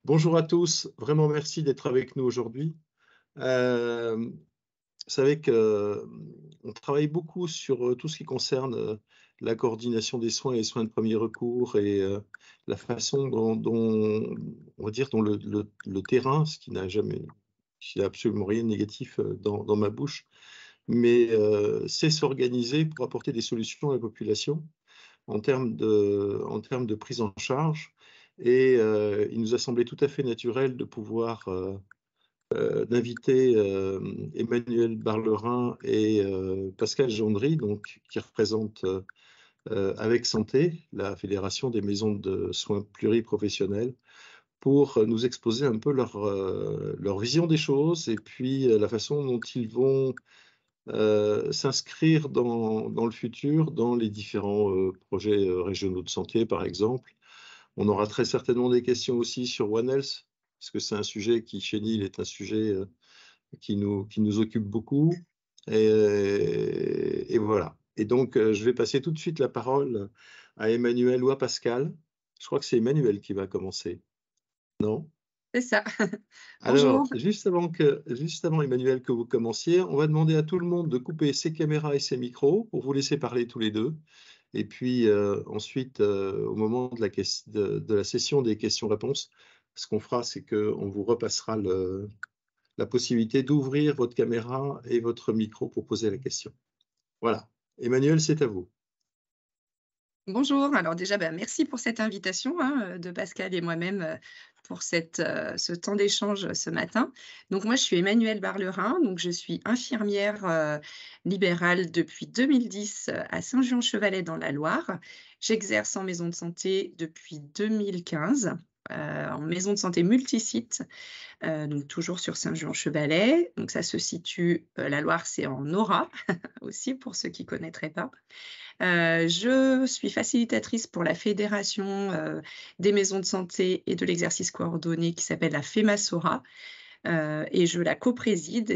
Bonjour à tous, vraiment merci d'être avec nous aujourd'hui. Vous savez qu'on travaille beaucoup sur tout ce qui concerne la coordination des soins et les soins de premier recours et la façon on va dire, dont le terrain, ce qui n'a jamais, qui n'a absolument rien de négatif dans ma bouche, mais sait s'organiser pour apporter des solutions à la population en termes de prise en charge. Et il nous a semblé tout à fait naturel de pouvoir d'inviter Emmanuel Barlerin et Pascal Gendry, donc, qui représentent Avec Santé, la Fédération des maisons de soins pluriprofessionnels, pour nous exposer un peu leur vision des choses et puis la façon dont ils vont s'inscrire dans le futur, dans les différents projets régionaux de santé, par exemple. On aura très certainement des questions aussi sur One Health, parce que c'est un sujet qui, chez Nil, est un sujet qui nous occupe beaucoup. Et voilà. Et donc, je vais passer tout de suite la parole à Emmanuel ou à Pascal. Je crois que c'est Emmanuel qui va commencer, non? C'est ça. Alors, Bonjour. juste avant, Emmanuel, que vous commenciez, on va demander à tout le monde de couper ses caméras et ses micros pour vous laisser parler tous les deux. Et puis ensuite, au moment de la session des questions-réponses, ce qu'on fera, c'est qu'on vous repassera la possibilité d'ouvrir votre caméra et votre micro pour poser la question. Voilà. Emmanuel, c'est à vous. Bonjour. Alors déjà, merci pour cette invitation, hein, de Pascal et moi-même, pour ce temps d'échange, ce matin. Donc moi, je suis Emmanuelle Barlerin, donc je suis infirmière, libérale depuis 2010, à Saint-Jean-Chevalet dans la Loire. J'exerce en maison de santé depuis 2015, en maison de santé multisite, donc toujours sur Saint-Jean-Chevalet. Donc ça se situe, la Loire, c'est en Auras aussi pour ceux qui connaîtraient pas. Je suis facilitatrice pour la fédération, des maisons de santé et de l'exercice coordonné qui s'appelle la FEMASORA, et je la coprésidde,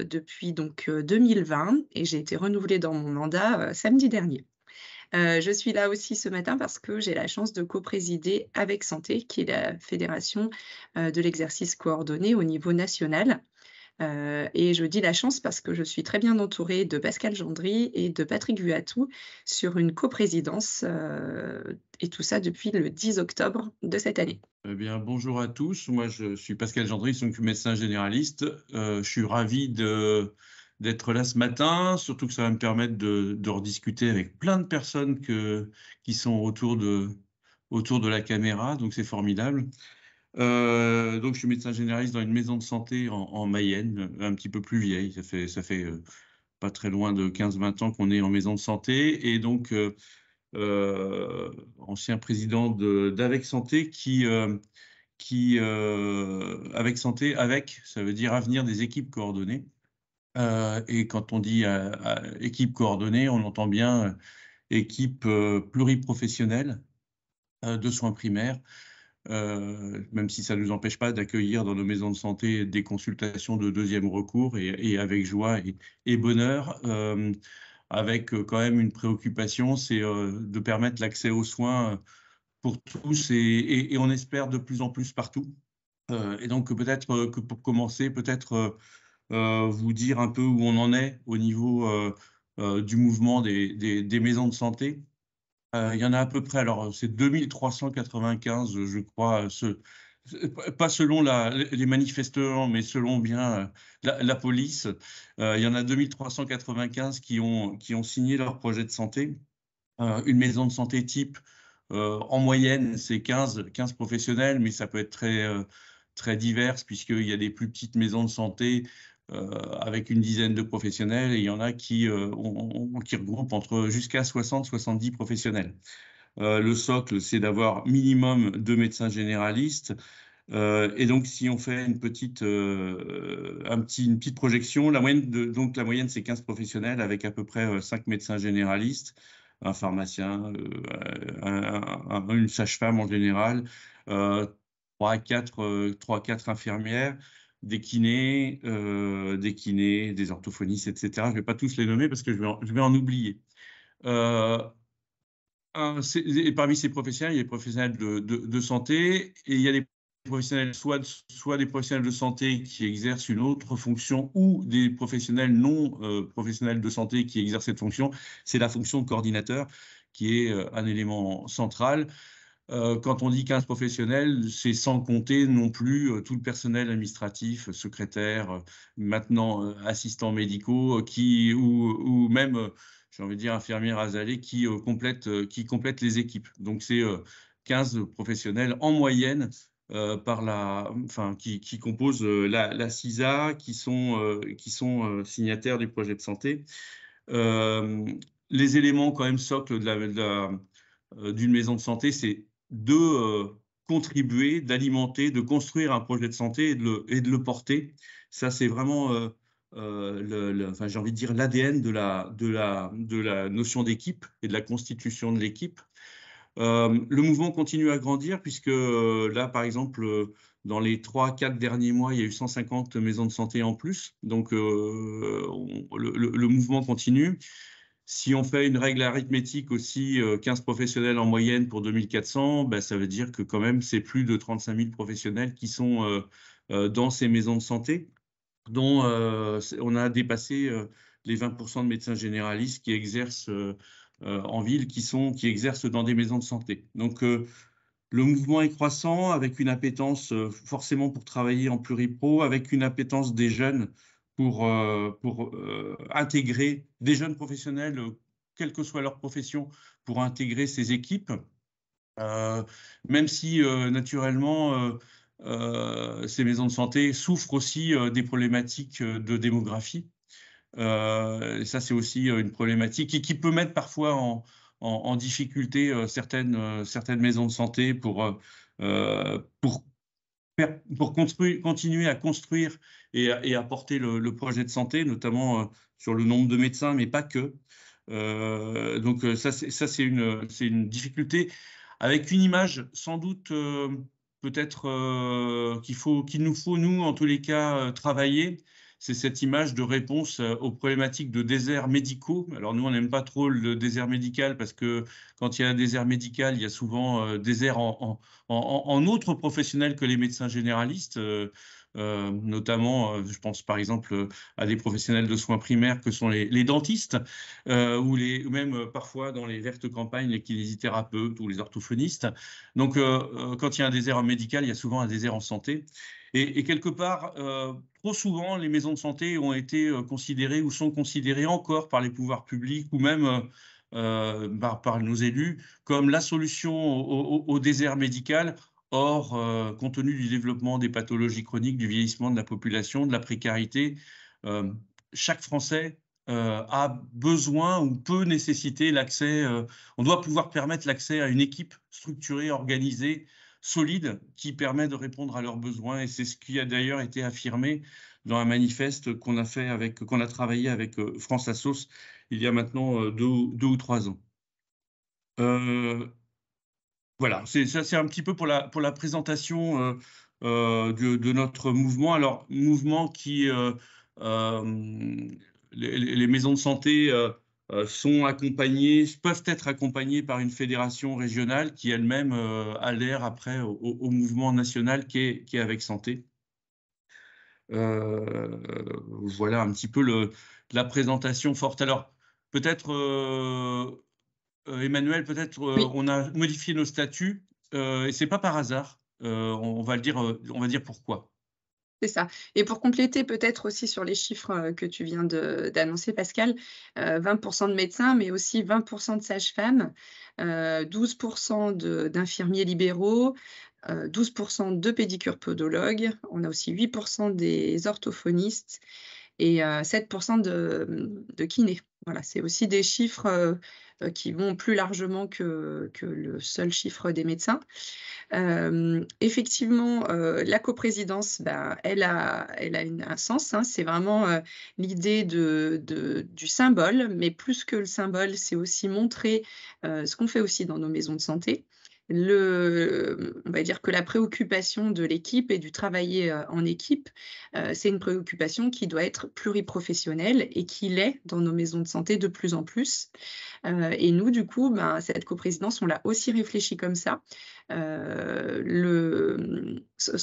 depuis donc 2020 et j'ai été renouvelée dans mon mandat, samedi dernier. Je suis là aussi ce matin parce que j'ai la chance de coprésider Avec Santé, qui est la fédération, de l'exercice coordonné au niveau national. Et je dis la chance parce que je suis très bien entourée de Pascal Gendry et de Patrick Vuatou sur une coprésidence, et tout ça depuis le 10 octobre de cette année. Eh bien, bonjour à tous. Moi, je suis Pascal Gendry, donc médecin généraliste. Je suis ravi d'être là ce matin, surtout que ça va me permettre de rediscuter avec plein de personnes qui sont autour de la caméra, donc c'est formidable. Donc, je suis médecin généraliste dans une maison de santé en Mayenne, un petit peu plus vieille. Ça fait pas très loin de 15-20 ans qu'on est en maison de santé. Et donc, ancien président d'Avec Santé Avec Santé, ça veut dire avenir des équipes coordonnées. Et quand on dit équipe coordonnée, on entend bien équipe pluriprofessionnelle de soins primaires. Même si ça ne nous empêche pas d'accueillir dans nos maisons de santé des consultations de deuxième recours et avec joie et bonheur, avec quand même une préoccupation, c'est de permettre l'accès aux soins pour tous et on espère de plus en plus partout. Et donc peut-être que pour commencer, vous dire un peu où on en est au niveau du mouvement des maisons de santé. Il y en a à peu près, alors c'est 2395, je crois, pas selon les manifestants, mais selon bien la police. Il y en a 2395 qui ont signé leur projet de santé. Une maison de santé type, en moyenne, c'est 15 professionnels, mais ça peut être très divers, puisqu'il y a des plus petites maisons de santé avec une dizaine de professionnels, et il y en a qui regroupent jusqu'à 60-70 professionnels. Le socle, c'est d'avoir minimum 2 médecins généralistes. Et donc, si on fait une petite projection, la moyenne, c'est 15 professionnels avec à peu près 5 médecins généralistes, un pharmacien, une sage-femme en général, 3-4 infirmières, des kinés, des orthophonistes, etc. Je ne vais pas tous les nommer parce que je vais en oublier. Et parmi ces professionnels, il y a les professionnels de santé et il y a les professionnels, soit des professionnels de santé qui exercent une autre fonction ou des professionnels non professionnels de santé qui exercent cette fonction. C'est la fonction de coordinateur qui est un élément central. Quand on dit 15 professionnels, c'est sans compter non plus tout le personnel administratif, secrétaire, maintenant assistants médicaux, ou même, j'ai envie de dire, infirmières asalées qui complètent les équipes. Donc, c'est 15 professionnels en moyenne qui composent la CISA, qui sont signataires du projet de santé. Les éléments quand même socles d'une maison de santé, c'est de contribuer, d'alimenter, de construire un projet de santé et de le porter. Ça, c'est vraiment, j'ai envie de dire, l'ADN de la notion d'équipe et de la constitution de l'équipe. Le mouvement continue à grandir puisque là, par exemple, dans les 3-4 derniers mois, il y a eu 150 maisons de santé en plus. Donc, le mouvement continue. Si on fait une règle arithmétique aussi, 15 professionnels en moyenne pour 2400, ben, ça veut dire que quand même, c'est plus de 35 000 professionnels qui sont dans ces maisons de santé, dont on a dépassé les 20% de médecins généralistes qui exercent en ville, qui exercent dans des maisons de santé. Donc, le mouvement est croissant, avec une appétence forcément pour travailler en pluripro, avec une appétence des jeunes pour intégrer des jeunes professionnels, quelle que soit leur profession, pour intégrer ces équipes, même si naturellement ces maisons de santé souffrent aussi des problématiques de démographie. Ça, c'est aussi une problématique qui peut mettre parfois en difficulté certaines maisons de santé pour continuer à construire et à porter le projet de santé, notamment sur le nombre de médecins, mais pas que. Donc ça, c'est une difficulté avec une image sans doute peut-être qu'il nous faut, nous, en tous les cas, travailler. C'est cette image de réponse aux problématiques de déserts médicaux. Alors nous, on n'aime pas trop le désert médical parce que quand il y a un désert médical, il y a souvent désert en autres professionnels que les médecins généralistes, notamment, je pense par exemple à des professionnels de soins primaires que sont les dentistes, ou même parfois dans les vertes campagnes, les kinésithérapeutes ou les orthophonistes. Donc, quand il y a un désert médical, il y a souvent un désert en santé. Et quelque part, trop souvent, les maisons de santé ont été considérées ou sont considérées encore par les pouvoirs publics ou même par nos élus comme la solution au désert médical. Or, compte tenu du développement des pathologies chroniques, du vieillissement de la population, de la précarité, chaque Français a besoin ou peut nécessiter l'accès, on doit pouvoir permettre l'accès à une équipe structurée, organisée, solide, qui permet de répondre à leurs besoins. Et c'est ce qui a d'ailleurs été affirmé dans un manifeste qu'on a travaillé avec France Assos il y a maintenant 2 ou 3 ans. Voilà, c'est un petit peu pour la présentation de notre mouvement. Alors, mouvement qui, les maisons de santé peuvent être accompagnées par une fédération régionale qui elle-même adhère après au mouvement national qui est avec Santé. Voilà un petit peu la présentation forte. Alors, peut-être... Emmanuel, peut-être Oui. on a modifié nos statuts et c'est pas par hasard. On va dire pourquoi. C'est ça. Et pour compléter peut-être aussi sur les chiffres que tu viens d'annoncer, Pascal, 20% de médecins, mais aussi 20% de sages-femmes, 12% d'infirmiers libéraux, 12% de pédicures podologues. On a aussi 8% des orthophonistes et 7% de kinés. Voilà, c'est aussi des chiffres qui vont plus largement que le seul chiffre des médecins. Effectivement, la coprésidence, elle a un sens, hein. C'est vraiment l'idée du symbole, mais plus que le symbole, c'est aussi montrer ce qu'on fait aussi dans nos maisons de santé. on va dire que la préoccupation de l'équipe et du travailler en équipe, c'est une préoccupation qui doit être pluriprofessionnelle et qui l'est dans nos maisons de santé de plus en plus. Et nous, du coup, ben, cette coprésidence, on l'a aussi réfléchi comme ça. Ce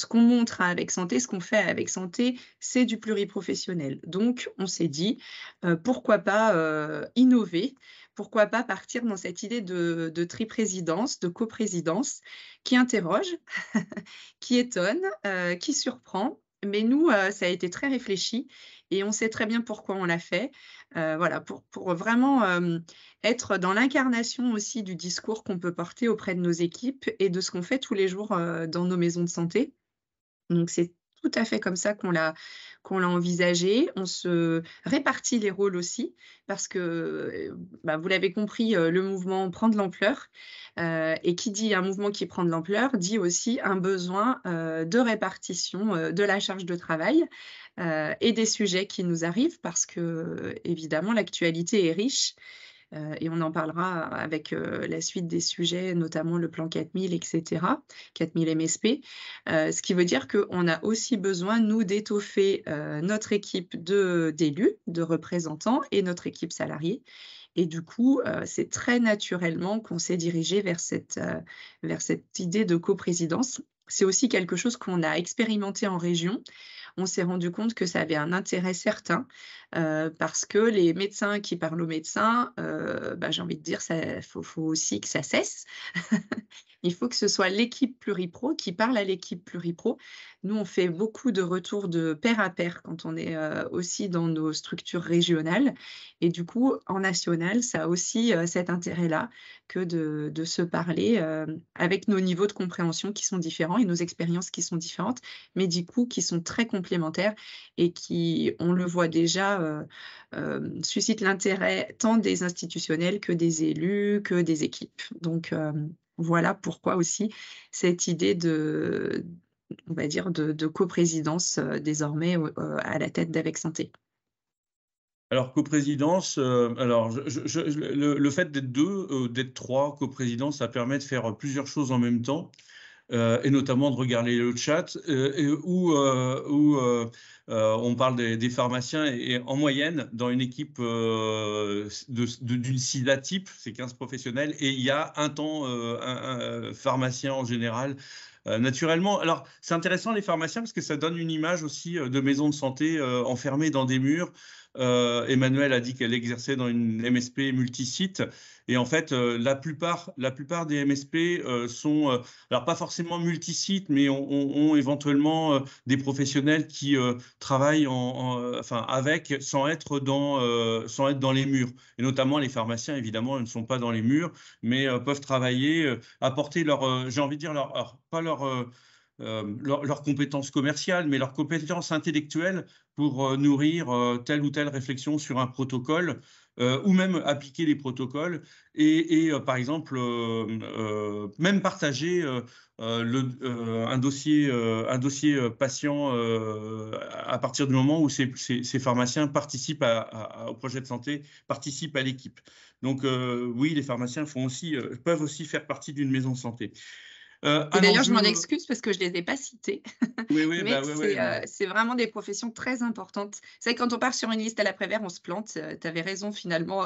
qu'on montre avec Santé, ce qu'on fait avec Santé, c'est du pluriprofessionnel. Donc, on s'est dit, pourquoi pas innover, pourquoi pas partir dans cette idée de triprésidence, de coprésidence, qui interroge, qui étonne, qui surprend. Mais nous, ça a été très réfléchi et on sait très bien pourquoi on l'a fait. Voilà, pour vraiment être dans l'incarnation aussi du discours qu'on peut porter auprès de nos équipes et de ce qu'on fait tous les jours dans nos maisons de santé. Donc c'est tout à fait comme ça qu'on l'a envisagé. On se répartit les rôles aussi parce que, bah, vous l'avez compris, le mouvement prend de l'ampleur, et qui dit un mouvement qui prend de l'ampleur, dit aussi un besoin, de répartition, de la charge de travail, et des sujets qui nous arrivent parce que, évidemment, l'actualité est riche. Et on en parlera avec la suite des sujets, notamment le plan 4000, etc., 4000 MSP. Ce qui veut dire qu'on a aussi besoin, nous, d'étoffer notre équipe d'élus, de représentants et notre équipe salariée. Et du coup, c'est très naturellement qu'on s'est dirigé vers cette idée de coprésidence. C'est aussi quelque chose qu'on a expérimenté en région. On s'est rendu compte que ça avait un intérêt certain, parce que les médecins qui parlent aux médecins, bah, j'ai envie de dire, il faut aussi que ça cesse. Il faut que ce soit l'équipe pluripro qui parle à l'équipe pluripro. Nous, on fait beaucoup de retours de pair à pair quand on est aussi dans nos structures régionales. Et du coup, en national, ça a aussi cet intérêt-là que de se parler avec nos niveaux de compréhension qui sont différents et nos expériences qui sont différentes, mais du coup, qui sont très complémentaires et qui, on le voit déjà, suscitent l'intérêt tant des institutionnels que des élus, que des équipes. Donc, voilà pourquoi aussi cette idée on va dire, de coprésidence désormais à la tête d'Avec Santé. Alors, coprésidence, alors le fait d'être deux, d'être trois coprésidents, ça permet de faire plusieurs choses en même temps. Et notamment de regarder le chat, où on parle des pharmaciens, et en moyenne, dans une équipe d'une SIDA type, c'est 15 professionnels, et il y a un pharmacien en général. Naturellement, alors c'est intéressant les pharmaciens parce que ça donne une image aussi de maisons de santé enfermées dans des murs. Emmanuelle a dit qu'elle exerçait dans une MSP multisite. Et en fait, la plupart des MSP sont, alors pas forcément multisites, mais ont éventuellement des professionnels qui travaillent avec, sans être dans les murs. Et notamment les pharmaciens, évidemment, ne sont pas dans les murs, mais peuvent travailler, apporter j'ai envie de dire, pas leurs compétences commerciales, mais leurs compétences intellectuelles pour nourrir telle ou telle réflexion sur un protocole, ou même appliquer les protocoles et par exemple, même partager un dossier patient à partir du moment où ces pharmaciens participent au projet de santé, participent à l'équipe. Donc oui, les pharmaciens peuvent aussi faire partie d'une maison de santé. Et d'ailleurs, je m'en excuse parce que je ne les ai pas cités. Oui, mais bah, c'est vraiment des professions très importantes. C'est vrai que quand on part sur une liste à l'après-vert, on se plante. Tu avais raison finalement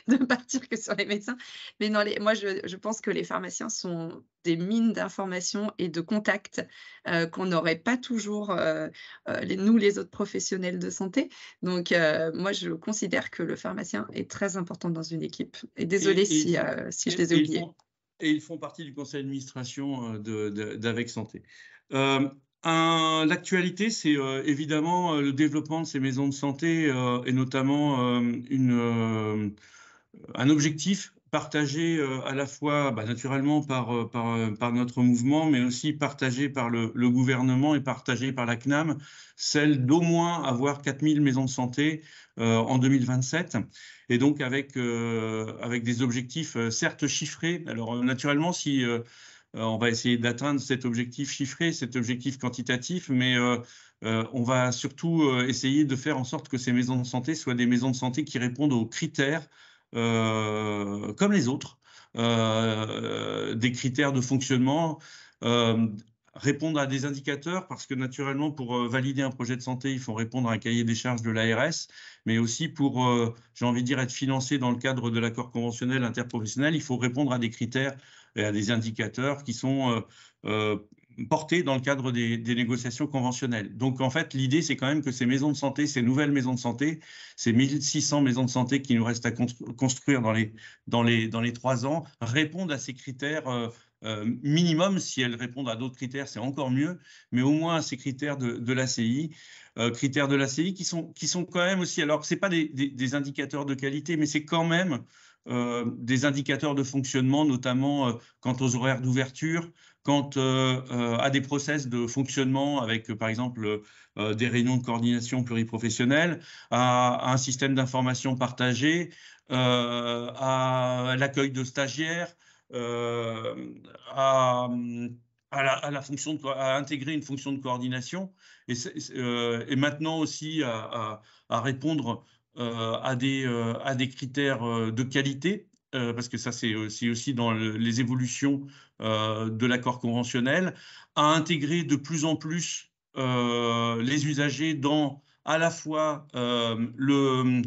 de partir que sur les médecins. Mais non, moi, je pense que les pharmaciens sont des mines d'informations et de contacts qu'on n'aurait pas toujours, nous, les autres professionnels de santé. Donc, moi, je considère que le pharmacien est très important dans une équipe. Et désolée si je les ai oubliés. Et ils font partie du conseil d'administration d'Avec Santé. L'actualité, c'est évidemment le développement de ces maisons de santé et notamment un objectif partagé à la fois naturellement par notre mouvement, mais aussi partagé par le gouvernement et partagé par la CNAM, celle d'au moins avoir 4000 maisons de santé en 2027. Et donc avec des objectifs certes chiffrés. Alors naturellement, si on va essayer d'atteindre cet objectif chiffré, cet objectif quantitatif, mais on va surtout essayer de faire en sorte que ces maisons de santé soient des maisons de santé qui répondent aux critères comme les autres, des critères de fonctionnement, répondre à des indicateurs, parce que naturellement, pour valider un projet de santé, il faut répondre à un cahier des charges de l'ARS, mais aussi pour, j'ai envie de dire, être financé dans le cadre de l'accord conventionnel interprofessionnel, il faut répondre à des critères et à des indicateurs qui sont portés dans le cadre des négociations conventionnelles. Donc, en fait, l'idée, c'est quand même que ces maisons de santé, ces nouvelles maisons de santé, ces 1600 maisons de santé qui nous restent à construire dans les 3 ans, répondent à ces critères minimum. Si elles répondent à d'autres critères, c'est encore mieux, mais au moins ces critères de l'ACI, critères de l'ACI qui sont quand même aussi, alors ce n'est pas des indicateurs de qualité, mais c'est quand même des indicateurs de fonctionnement, notamment quant aux horaires d'ouverture, quant à des process de fonctionnement avec, par exemple, des réunions de coordination pluriprofessionnelle, à un système d'information partagé, à l'accueil de stagiaires, à intégrer une fonction de coordination et maintenant aussi à répondre à des critères de qualité, parce que ça c'est aussi dans les évolutions de l'accord conventionnel, à intégrer de plus en plus les usagers dans à la fois le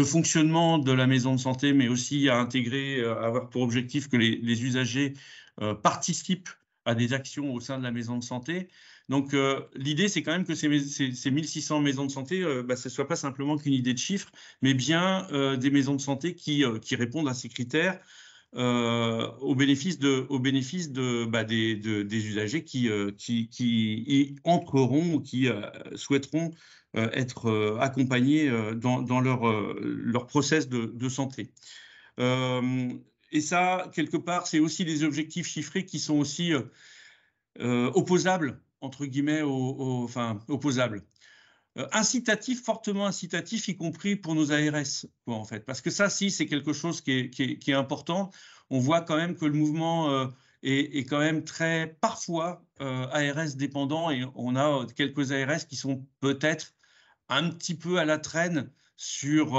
fonctionnement de la maison de santé, mais aussi à intégrer, avoir pour objectif que les usagers participent à des actions au sein de la maison de santé. Donc, l'idée, c'est quand même que ces 1600 maisons de santé, ce ne soit pas simplement qu'une idée de chiffre, mais bien des maisons de santé qui répondent à ces critères au bénéfice des usagers qui y entreront ou qui souhaiteront être accompagnés dans leur process de santé. Et ça, quelque part, c'est aussi des objectifs chiffrés qui sont aussi opposables, entre guillemets, opposables. Incitatif, fortement incitatif, y compris pour nos ARS, quoi, en fait. Parce que ça, si, c'est quelque chose qui est important. On voit quand même que le mouvement est quand même très, parfois, ARS dépendant, et on a quelques ARS qui sont peut-être un petit peu à la traîne sur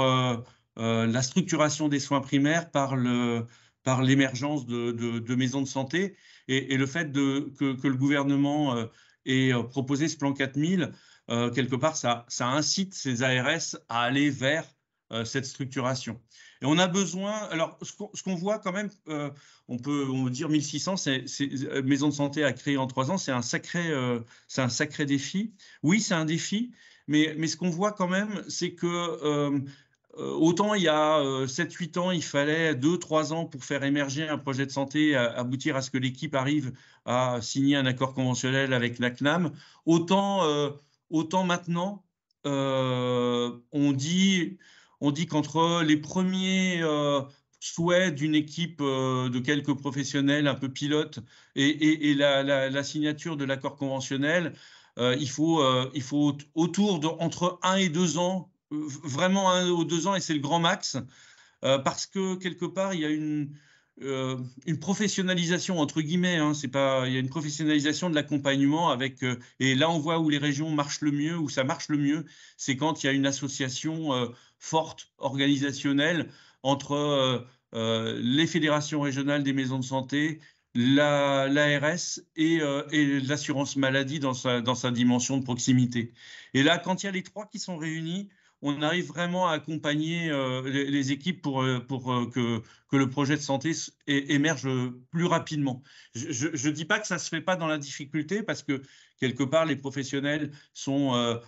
la structuration des soins primaires par l'émergence de maisons de santé et le fait que le gouvernement ait proposé ce plan 4000, quelque part, ça incite ces ARS à aller vers cette structuration. Et on a besoin, alors ce qu'on voit quand même, on peut dire 1600, maisons de santé à créer en 3 ans, c'est un sacré défi. Oui, c'est un défi, mais ce qu'on voit quand même, c'est que autant il y a 7-8 ans, il fallait 2-3 ans pour faire émerger un projet de santé, aboutir à ce que l'équipe arrive à signer un accord conventionnel avec la CNAM, autant maintenant, on dit qu'entre les premiers souhaits d'une équipe de quelques professionnels un peu pilotes et la signature de l'accord conventionnel, il faut autour entre 1 et 2 ans, vraiment 1 ou 2 ans, et c'est le grand max, parce que quelque part, il y a une professionnalisation, entre guillemets, hein, il y a une professionnalisation de l'accompagnement et là, on voit où les régions marchent le mieux, où ça marche le mieux, c'est quand il y a une association forte, organisationnelle, entre les fédérations régionales des maisons de santé, l'ARS et l'assurance maladie dans sa dimension de proximité. Et là, quand il y a les 3 qui sont réunis, on arrive vraiment à accompagner les équipes pour que le projet de santé émerge plus rapidement. Je ne dis pas que ça ne se fait pas dans la difficulté, parce que quelque part, les professionnels sont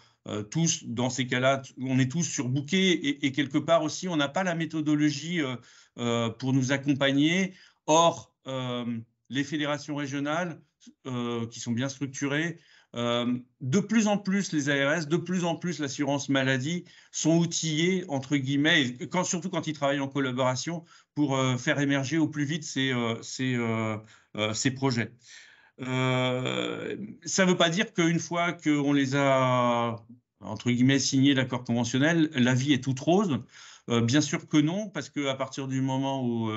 tous, dans ces cas-là, on est tous surbookés, et quelque part aussi, on n'a pas la méthodologie pour nous accompagner. Or, les fédérations régionales qui sont bien structurées, de plus en plus les ARS, de plus en plus l'assurance maladie sont outillés, entre guillemets, surtout quand ils travaillent en collaboration, pour faire émerger au plus vite ces projets. Ça ne veut pas dire qu'une fois qu'on les a, entre guillemets, signé l'accord conventionnel, la vie est toute rose. Bien sûr que non, parce qu'à partir du moment où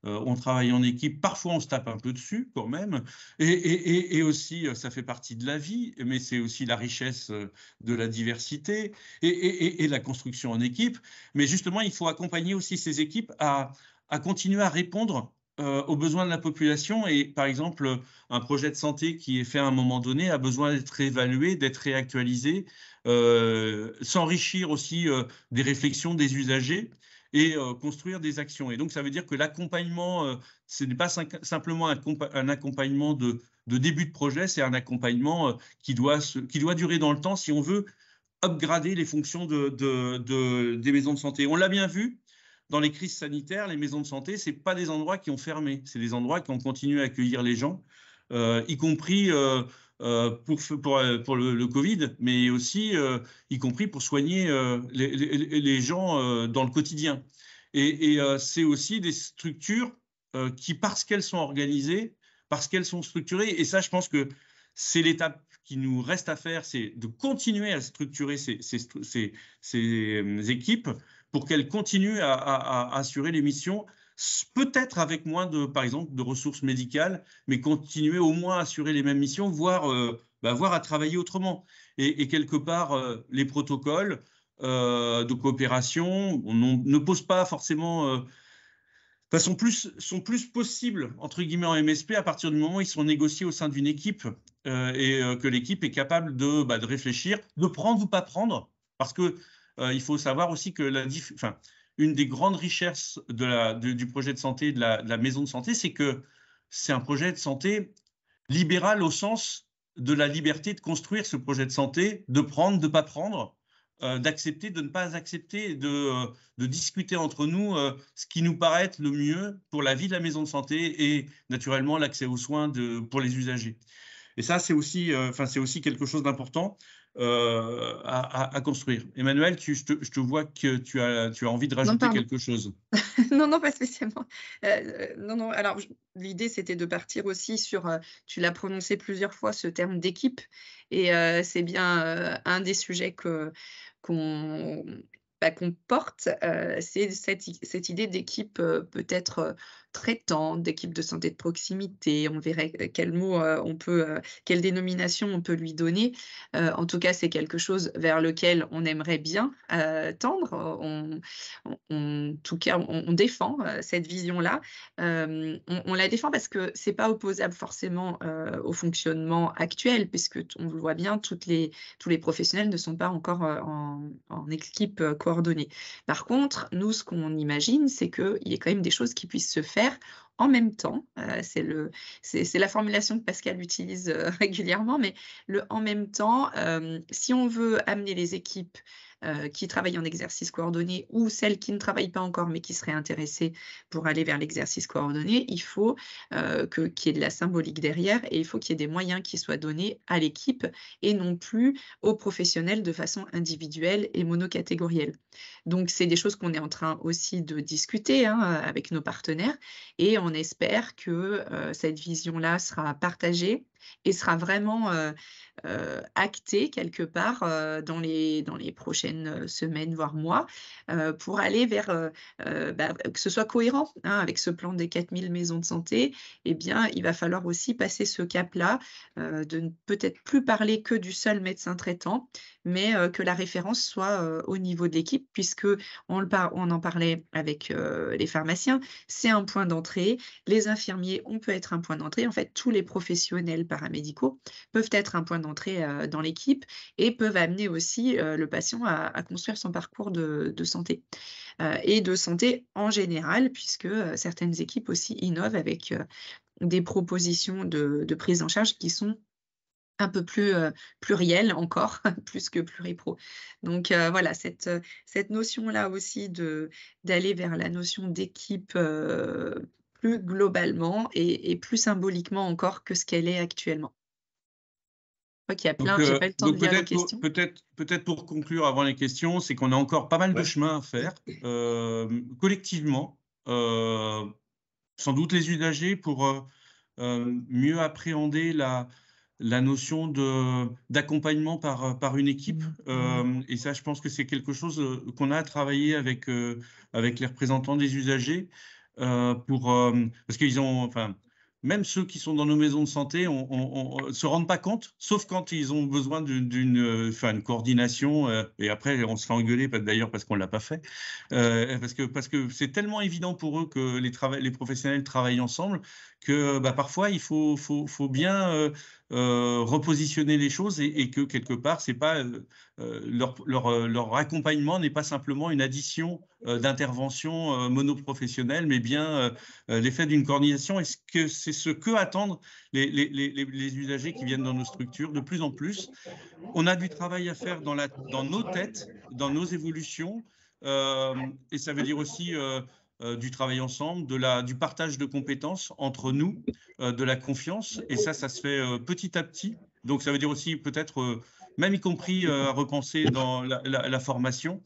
on travaille en équipe, parfois on se tape un peu dessus quand même, et aussi ça fait partie de la vie, mais c'est aussi la richesse de la diversité et la construction en équipe. Mais justement, il faut accompagner aussi ces équipes à à continuer à répondre aux besoins de la population. Et par exemple, un projet de santé qui est fait à un moment donné a besoin d'être réévalué, d'être réactualisé, s'enrichir aussi des réflexions des usagers et construire des actions. Et donc, ça veut dire que l'accompagnement, ce n'est pas simplement un accompagnement de début de projet, c'est un accompagnement qui doit durer dans le temps si on veut upgrader les fonctions des maisons de santé. On l'a bien vu, dans les crises sanitaires, les maisons de santé, ce n'est pas des endroits qui ont fermé, c'est des endroits qui ont continué à accueillir les gens, y compris pour le Covid, mais aussi y compris pour soigner les gens dans le quotidien. Et c'est aussi des structures qui, parce qu'elles sont organisées, parce qu'elles sont structurées, et ça, je pense que c'est l'étape qui nous reste à faire, c'est de continuer à structurer ces équipes pour qu'elles continuent à assurer les missions, peut-être avec moins par exemple, de ressources médicales, mais continuer au moins à assurer les mêmes missions, voire à travailler autrement. Et quelque part, les protocoles de coopération ne posent pas forcément... sont plus possibles, entre guillemets, en MSP à partir du moment où ils sont négociés au sein d'une équipe et que l'équipe est capable de réfléchir, de prendre ou pas prendre, parce que il faut savoir aussi que une des grandes richesses du projet de santé, de la maison de santé, c'est que c'est un projet de santé libéral au sens de la liberté de construire ce projet de santé, de prendre, de ne pas prendre, d'accepter, de ne pas accepter, de discuter entre nous ce qui nous paraît être le mieux pour la vie de la maison de santé et naturellement l'accès aux soins pour les usagers. Et ça, c'est aussi quelque chose d'important à construire. Emmanuel, je te vois que tu as envie de rajouter quelque chose. Non, pas spécialement. Non. Alors, l'idée, c'était de partir aussi sur, tu l'as prononcé plusieurs fois, ce terme d'équipe. Et c'est bien un des sujets qu'on porte, c'est cette idée d'équipe peut-être traitante, d'équipe de santé de proximité. On verrait quel mot quelle dénomination on peut lui donner. En tout cas, c'est quelque chose vers lequel on aimerait bien tendre. En tout cas, on défend cette vision-là. On la défend parce que c'est pas opposable forcément au fonctionnement actuel, puisque on le voit bien, tous les professionnels ne sont pas encore en équipe coordonnée. Par contre, nous, ce qu'on imagine, c'est qu'il y ait quand même des choses qui puissent se faire en même temps. C'est la formulation que Pascal utilise régulièrement, mais le en même temps, si on veut amener les équipes qui travaillent en exercice coordonné ou celles qui ne travaillent pas encore mais qui seraient intéressées pour aller vers l'exercice coordonné, il faut qu'il y ait de la symbolique derrière et il faut qu'il y ait des moyens qui soient donnés à l'équipe et non plus aux professionnels de façon individuelle et monocatégorielle. Donc, c'est des choses qu'on est en train aussi de discuter avec nos partenaires et on espère que cette vision-là sera partagée et sera vraiment actée quelque part dans les prochaines semaines, voire mois, pour aller vers que ce soit cohérent avec ce plan des 4000 maisons de santé. Eh bien, il va falloir aussi passer ce cap-là, de ne peut-être plus parler que du seul médecin traitant, mais que la référence soit au niveau de l'équipe, puisque on en parlait avec les pharmaciens, c'est un point d'entrée. Les infirmiers, on peut être un point d'entrée. En fait, tous les professionnels paramédicaux peuvent être un point d'entrée dans l'équipe et peuvent amener aussi le patient à construire son parcours de santé. Et de santé en général, puisque certaines équipes aussi innovent avec des propositions de prise en charge qui sont un peu plus pluriel encore, plus que pluripro. Donc voilà, cette notion-là aussi d'aller vers la notion d'équipe plus globalement et plus symboliquement encore que ce qu'elle est actuellement. Je crois qu'il y a plein, j'ai pas le temps de lire les questions. Peut-être pour conclure avant les questions, c'est qu'on a encore pas mal de chemin à faire collectivement, sans doute les usagers pour mieux appréhender la notion d'accompagnement par une équipe. Et ça, je pense que c'est quelque chose qu'on a à travailler avec les représentants des usagers parce qu'ils ont, même ceux qui sont dans nos maisons de santé on se rendent pas compte, sauf quand ils ont besoin d'une coordination. Et après, on se fait engueuler, d'ailleurs, parce qu'on l'a pas fait. Parce que c'est tellement évident pour eux que les professionnels travaillent ensemble que parfois, il faut bien repositionner les choses et que quelque part, c'est pas leur accompagnement n'est pas simplement une addition d'interventions monoprofessionnelles, mais bien l'effet d'une coordination. Est-ce que c'est ce que attendent les usagers qui viennent dans nos structures de plus en plus? On a du travail à faire dans nos têtes, dans nos évolutions, et ça veut dire aussi du travail ensemble, du partage de compétences entre nous, de la confiance, et ça se fait petit à petit. Donc ça veut dire aussi peut-être, même y compris à repenser dans la formation.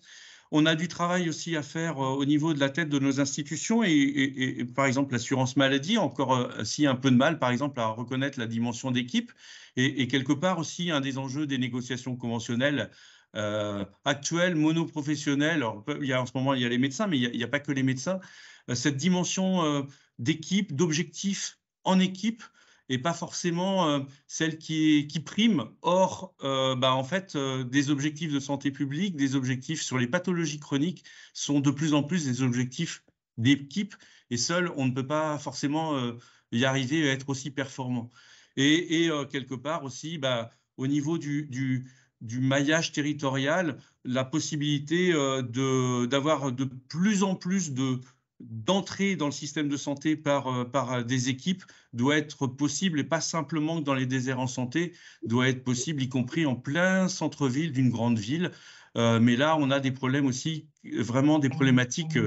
On a du travail aussi à faire au niveau de la tête de nos institutions et par exemple, l'assurance maladie, encore si un peu de mal, par exemple, à reconnaître la dimension d'équipe et quelque part aussi un des enjeux des négociations conventionnelles actuelles, monoprofessionnelles. Alors, en ce moment, il y a les médecins, mais il n'y a pas que les médecins. Cette dimension d'équipe, d'objectifs en équipe, et pas forcément celle qui prime. Or, en fait, des objectifs de santé publique, des objectifs sur les pathologies chroniques sont de plus en plus des objectifs d'équipe, et seul, on ne peut pas forcément y arriver à être aussi performant. Et quelque part aussi, au niveau du maillage territorial, la possibilité d'avoir de plus en plus d'entrer dans le système de santé par des équipes doit être possible, et pas simplement que dans les déserts en santé, doit être possible, y compris en plein centre-ville d'une grande ville. Mais là, on a des problèmes aussi, vraiment des problématiques.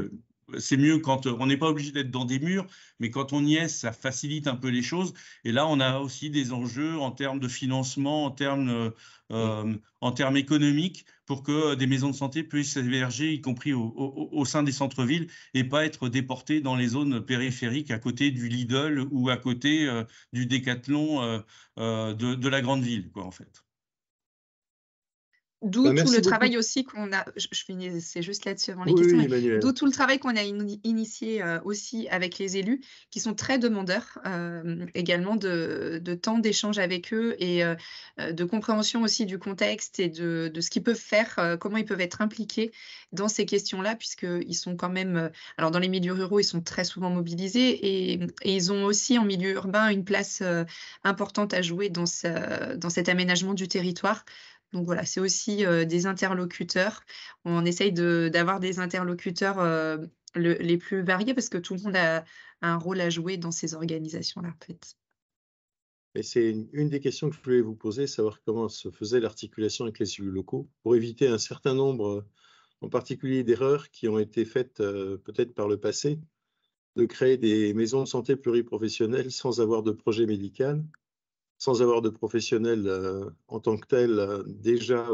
C'est mieux quand on n'est pas obligé d'être dans des murs, mais quand on y est, ça facilite un peu les choses. Et là, on a aussi des enjeux en termes de financement, en termes économiques, pour que des maisons de santé puissent héberger, y compris au sein des centres-villes, et pas être déportées dans les zones périphériques à côté du Lidl ou à côté du Décathlon de la grande ville, quoi, en fait. D'où tout Merci le beaucoup. travail aussi qu'on a, je finis, c'est juste là-dessus avant les Oui, questions, oui, mais Emmanuel. d'où tout le travail qu'on a initié aussi avec les élus, qui sont très demandeurs également de temps d'échange avec eux et de compréhension aussi du contexte et de ce qu'ils peuvent faire, comment ils peuvent être impliqués dans ces questions-là, puisqu'ils sont quand même, alors dans les milieux ruraux, ils sont très souvent mobilisés et ils ont aussi en milieu urbain une place importante à jouer dans cet aménagement du territoire. Donc voilà, c'est aussi des interlocuteurs. On essaye d'avoir des interlocuteurs les plus variés, parce que tout le monde a un rôle à jouer dans ces organisations-là, en fait. Et c'est une des questions que je voulais vous poser, savoir comment se faisait l'articulation avec les élus locaux pour éviter un certain nombre, en particulier d'erreurs qui ont été faites peut-être par le passé, de créer des maisons de santé pluriprofessionnelles sans avoir de projet médical, sans avoir de professionnels en tant que tels déjà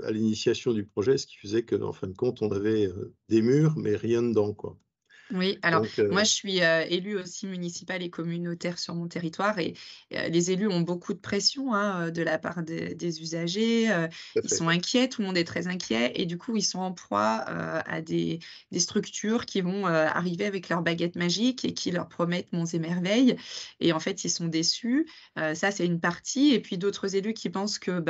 à l'initiation du projet, ce qui faisait qu'en fin de compte, on avait des murs, mais rien dedans, quoi. Oui, alors Donc, moi je suis élue aussi municipale et communautaire sur mon territoire et les élus ont beaucoup de pression hein, de la part des usagers. tout à Ils fait. sont inquiets, tout le monde est très inquiet et du coup ils sont en proie à des structures qui vont arriver avec leur baguette magique et qui leur promettent monts et merveilles et en fait ils sont déçus. Ça c'est une partie et puis d'autres élus qui pensent que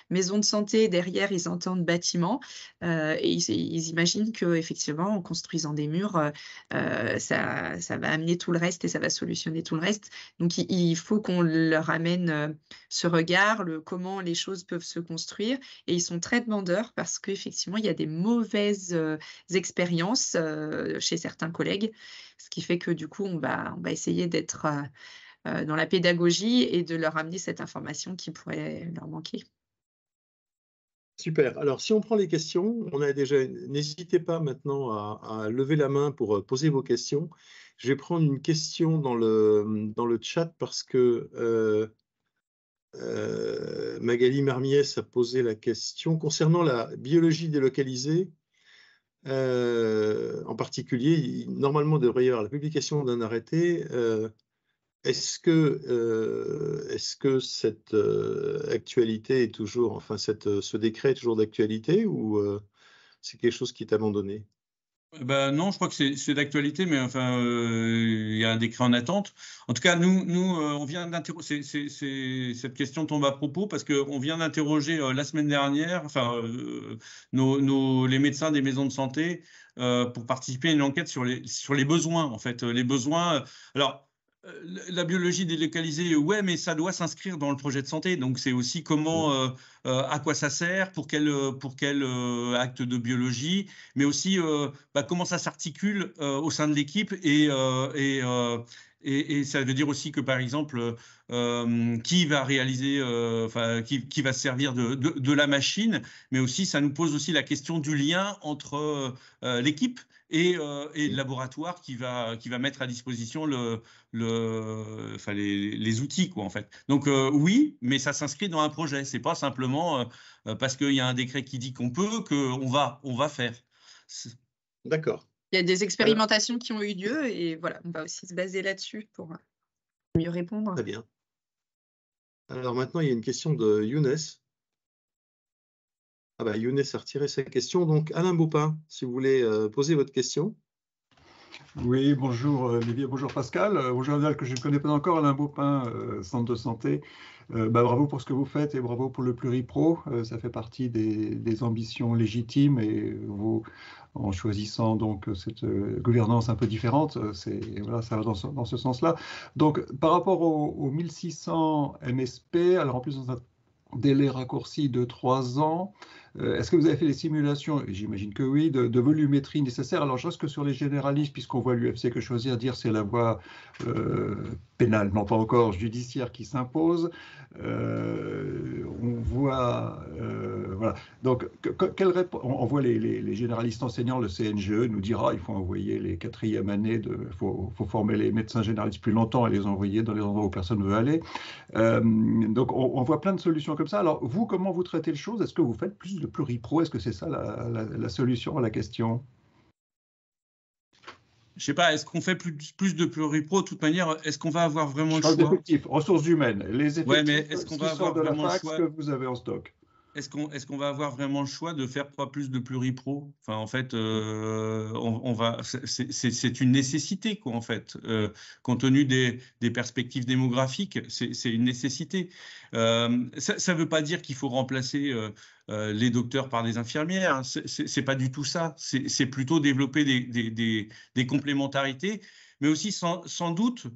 maison de santé derrière ils entendent bâtiment et ils imaginent que effectivement en construisant des murs ça va amener tout le reste et ça va solutionner tout le reste. Donc, il faut qu'on leur amène ce regard, comment les choses peuvent se construire. Et ils sont très demandeurs parce qu'effectivement, il y a des mauvaises expériences chez certains collègues, ce qui fait que du coup, on va essayer d'être dans la pédagogie et de leur amener cette information qui pourrait leur manquer. Super. Alors, si on prend les questions, on a déjà. N'hésitez pas maintenant à lever la main pour poser vos questions. Je vais prendre une question dans le chat parce que Magali Marmiès a posé la question concernant la biologie délocalisée. En particulier, normalement, il devrait y avoir la publication d'un arrêté. Est-ce que cette actualité est toujours, enfin ce décret est toujours d'actualité ou c'est quelque chose qui est abandonné? Ben non, je crois que c'est d'actualité, mais enfin, il y a un décret en attente. En tout cas, nous on vient d'interroger. Cette question tombe à propos parce qu'on vient d'interroger la semaine dernière, enfin, les médecins des maisons de santé pour participer à une enquête sur les besoins, en fait, les besoins. Alors. La biologie délocalisée, ouais, mais ça doit s'inscrire dans le projet de santé. Donc, c'est aussi comment, à quoi ça sert, pour quel acte de biologie, mais aussi comment ça s'articule au sein de l'équipe et ça veut dire aussi que, par exemple, qui va réaliser, qui va se servir de la machine, mais aussi ça nous pose aussi la question du lien entre l'équipe et le laboratoire qui va mettre à disposition les outils, quoi, en fait. Donc oui, mais ça s'inscrit dans un projet. C'est pas simplement parce qu'il y a un décret qui dit qu'on peut qu'on va faire. D'accord. Il y a des expérimentations qui ont eu lieu et voilà, on va aussi se baser là-dessus pour mieux répondre. Très bien. Alors maintenant, il y a une question de Younes. Ah bah, Younes a retiré sa question. Donc, Alain Baupin, si vous voulez poser votre question. Oui, bonjour Olivier, bonjour Pascal. Bonjour Adèle, que je ne connais pas encore, Alain Baupin, centre de santé. Bravo pour ce que vous faites et bravo pour le Pluripro. Ça fait partie des ambitions légitimes et vous, en choisissant donc cette gouvernance un peu différente, voilà, ça va dans ce sens-là. Donc, par rapport aux 1600 MSP, alors en plus dans un délai raccourci de 3 ans, est-ce que vous avez fait des simulations, j'imagine que oui, de volumétrie nécessaire? Alors je reste que sur les généralistes, puisqu'on voit l'UFC Que Choisir dire c'est la voie pénale, non pas encore judiciaire qui s'impose. On voit, voilà. Donc, on voit les généralistes enseignants, le CNGE nous dira il faut envoyer les 4e années, il faut former les médecins généralistes plus longtemps et les envoyer dans les endroits où personne ne veut aller. Donc, on voit plein de solutions comme ça. Alors, vous, comment vous traitez les choses? Est-ce que vous faites plus de pluripro? Est-ce que c'est ça la solution à la question? Je ne sais pas, est-ce qu'on fait plus de pluripro? De toute manière, est-ce qu'on va avoir vraiment le choix? Effectifs, ressources humaines, les effectifs, ouais, mais est-ce qu'on va avoir de la vraiment fac, le choix que vous avez en stock? Est-ce qu'on va avoir vraiment le choix de faire pas plus de pluripro? Enfin, en fait, c'est une nécessité, quoi, en fait. Compte tenu des perspectives démographiques, c'est une nécessité. Ça ne veut pas dire qu'il faut remplacer les docteurs par des infirmières. C'est pas du tout ça. C'est plutôt développer des complémentarités, mais aussi sans doute.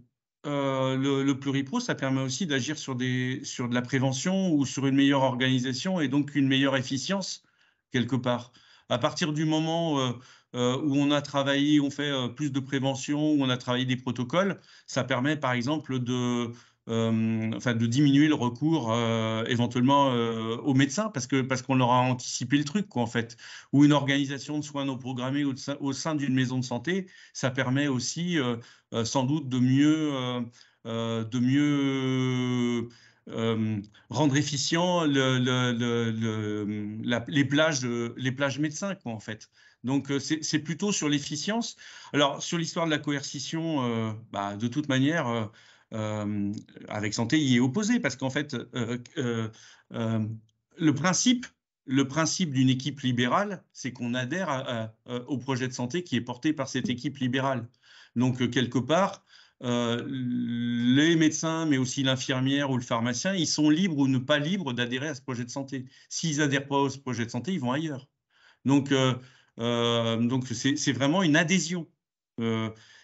Le pluripro, ça permet aussi d'agir sur de la prévention ou sur une meilleure organisation et donc une meilleure efficience quelque part. À partir du moment où on a travaillé, on fait plus de prévention, où on a travaillé des protocoles, ça permet par exemple de diminuer le recours éventuellement aux médecins parce qu'on aura anticipé le truc, quoi, en fait. Ou une organisation de soins non programmés au sein d'une maison de santé, ça permet aussi sans doute de mieux rendre efficient les plages médecins, quoi, en fait. Donc, c'est plutôt sur l'efficience. Alors, sur l'histoire de la coercition, de toute manière, avec santé, il est opposé parce qu'en fait, le principe d'une équipe libérale, c'est qu'on adhère au projet de santé qui est porté par cette équipe libérale. Donc, quelque part, les médecins, mais aussi l'infirmière ou le pharmacien, ils sont libres ou ne pas libres d'adhérer à ce projet de santé. S'ils n'adhèrent pas au projet de santé, ils vont ailleurs. Donc c'est vraiment une adhésion.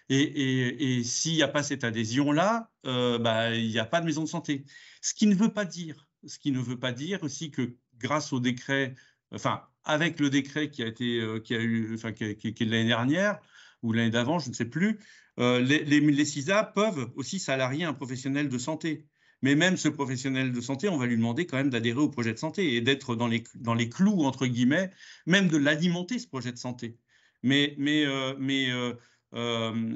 Et s'il n'y a pas cette adhésion-là, il n'y a pas de maison de santé. Ce qui ne veut pas dire aussi que grâce au décret, enfin avec le décret qui est de l'année dernière ou l'année d'avant, je ne sais plus, les CISA peuvent aussi salarier un professionnel de santé. Mais même ce professionnel de santé, on va lui demander quand même d'adhérer au projet de santé et d'être dans les clous, entre guillemets, même de l'alimenter, ce projet de santé. Mais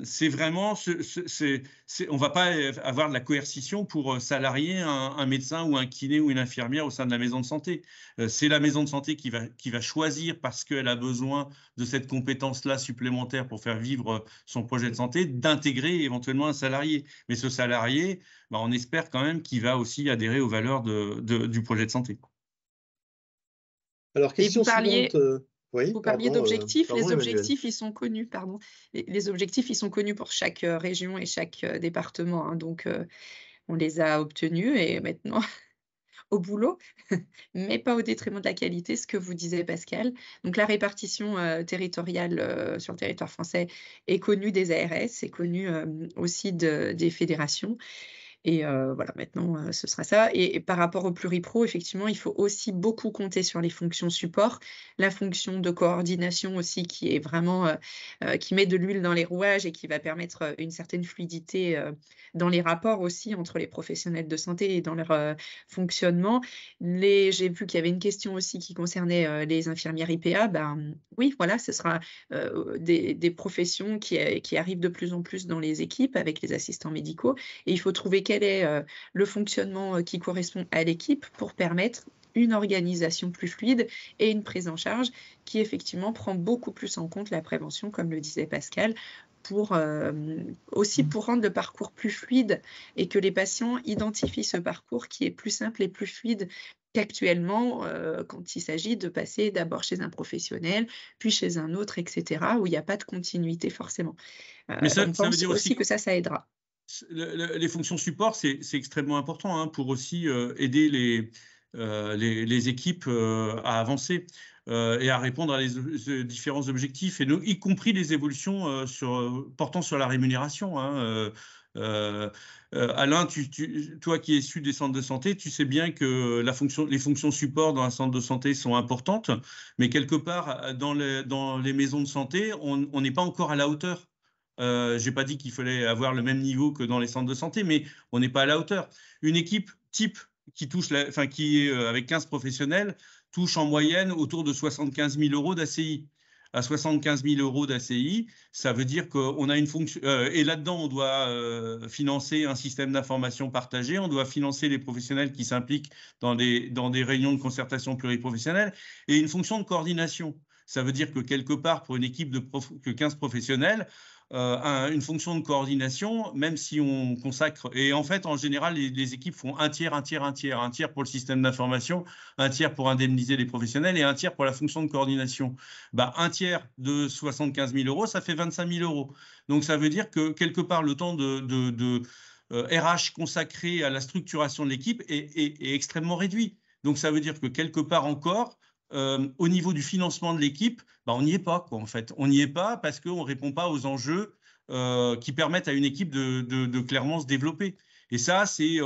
c'est vraiment, on ne va pas avoir de la coercition pour salarier un médecin ou un kiné ou une infirmière au sein de la maison de santé. C'est la maison de santé qui va choisir, parce qu'elle a besoin de cette compétence-là supplémentaire pour faire vivre son projet de santé, d'intégrer éventuellement un salarié. Mais ce salarié, on espère quand même qu'il va aussi adhérer aux valeurs du projet de santé. Alors, question suivante. Oui, Vous parliez pardon, d'objectifs. Les pardon, Emmanuel. objectifs, ils sont connus, pardon. Les objectifs, ils sont connus pour chaque région et chaque département, hein. Donc, on les a obtenus et maintenant, au boulot, mais pas au détriment de la qualité, ce que vous disiez, Pascal. Donc, la répartition territoriale sur le territoire français est connue des ARS, est connue aussi des fédérations. Et voilà, maintenant, ce sera ça. Et par rapport au pluripro, effectivement, il faut aussi beaucoup compter sur les fonctions support, la fonction de coordination aussi qui est vraiment, qui met de l'huile dans les rouages et qui va permettre une certaine fluidité dans les rapports aussi entre les professionnels de santé et dans leur fonctionnement. J'ai vu qu'il y avait une question aussi qui concernait les infirmières IPA. Ben, oui, voilà, ce sera des professions qui arrivent de plus en plus dans les équipes avec les assistants médicaux. Et il faut trouver quel est le fonctionnement qui correspond à l'équipe pour permettre une organisation plus fluide et une prise en charge qui effectivement prend beaucoup plus en compte la prévention, comme le disait Pascal, aussi pour rendre le parcours plus fluide et que les patients identifient ce parcours qui est plus simple et plus fluide qu'actuellement quand il s'agit de passer d'abord chez un professionnel, puis chez un autre, etc., où il n'y a pas de continuité forcément. Mais ça on veut pense dire aussi que ça aidera. les fonctions support, c'est extrêmement important, hein, pour aussi aider les équipes à avancer et à répondre à les différents objectifs, et y compris les évolutions portant sur la rémunération, hein. Alain, toi qui es issu des centres de santé, tu sais bien que les fonctions support dans un centre de santé sont importantes, mais quelque part dans les maisons de santé, on n'est pas encore à la hauteur. Je n'ai pas dit qu'il fallait avoir le même niveau que dans les centres de santé, mais on n'est pas à la hauteur. Une équipe type qui est avec 15 professionnels touche en moyenne autour de 75 000 euros d'ACI. À 75 000 euros d'ACI, ça veut dire qu'on a une fonction. Et là-dedans, on doit financer un système d'information partagé, on doit financer les professionnels qui s'impliquent dans des réunions de concertation pluriprofessionnelle et une fonction de coordination. Ça veut dire que quelque part, pour une équipe de 15 professionnels, une fonction de coordination, même si on consacre, et en fait, en général, les équipes font un tiers pour le système d'information, un tiers pour indemniser les professionnels et un tiers pour la fonction de coordination. Bah, un tiers de 75 000 euros, ça fait 25 000 euros. Donc, ça veut dire que quelque part, le temps de RH consacré à la structuration de l'équipe est extrêmement réduit. Donc, ça veut dire que quelque part encore, au niveau du financement de l'équipe, bah, on n'y est pas, quoi, en fait. On n'y est pas parce qu'on ne répond pas aux enjeux qui permettent à une équipe de clairement se développer. Et ça, c'est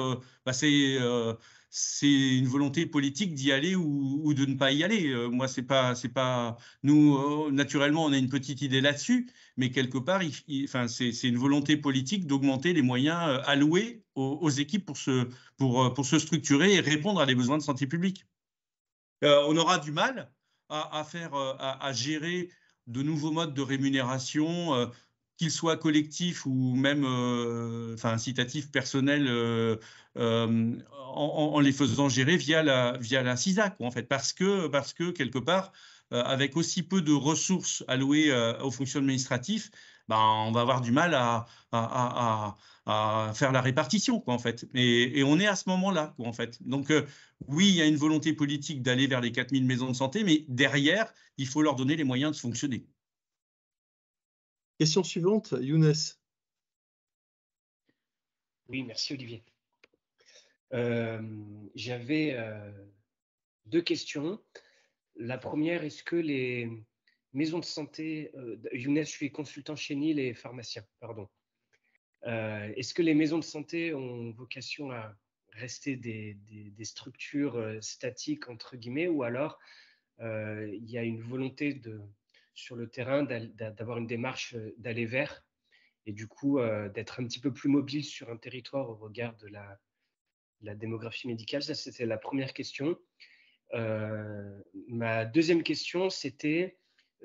une volonté politique d'y aller ou de ne pas y aller. Moi, c'est pas nous, naturellement, on a une petite idée là-dessus, mais quelque part, c'est une volonté politique d'augmenter les moyens alloués aux équipes pour se structurer et répondre à des besoins de santé publique. On aura du mal à gérer de nouveaux modes de rémunération, qu'ils soient collectifs ou même incitatifs personnels, en les faisant gérer via la CISA, quoi, en fait, parce que quelque part, avec aussi peu de ressources allouées aux fonctions administratives, ben, on va avoir du mal à faire la répartition, quoi, en fait. Et on est à ce moment-là, quoi, en fait. Donc, oui, il y a une volonté politique d'aller vers les 4000 maisons de santé, mais derrière, il faut leur donner les moyens de fonctionner. Question suivante, Younes. Oui, merci Olivier. J'avais 2 questions. La première, est-ce que les maisons de santé, Younes, je suis consultant chez NIL et pharmacien, pardon. Est-ce que les maisons de santé ont vocation à rester des structures statiques, entre guillemets, ou alors il y a une volonté sur le terrain d'avoir une démarche d'aller vers et du coup d'être un petit peu plus mobile sur un territoire au regard de la démographie médicale? Ça, c'était la première question. Ma deuxième question, c'était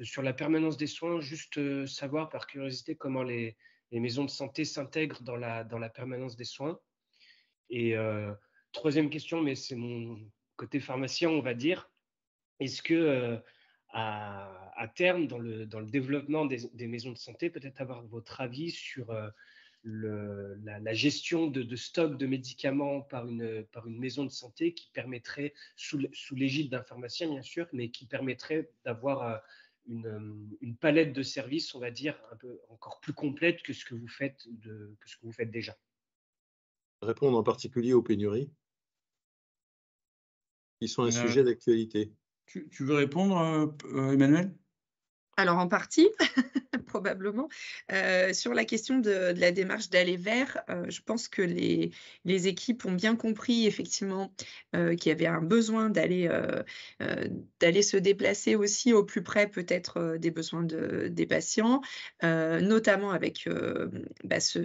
sur la permanence des soins, juste savoir par curiosité comment les maisons de santé s'intègrent dans la permanence des soins. Et troisième question, mais c'est mon côté pharmacien, on va dire, est-ce que à terme, dans le développement des maisons de santé, peut-être avoir votre avis sur la gestion de stock de médicaments par une maison de santé qui permettrait, sous l'égide d'un pharmacien bien sûr, mais qui permettrait d'avoir une palette de services, on va dire, un peu encore plus complète que ce que vous faites déjà. Répondre en particulier aux pénuries, qui sont un sujet d'actualité. Tu veux répondre, Emmanuel? Alors, en partie, probablement. Sur la question de la démarche d'aller vers, je pense que les équipes ont bien compris effectivement qu'il y avait un besoin d'aller se déplacer aussi au plus près peut-être des besoins des patients, notamment avec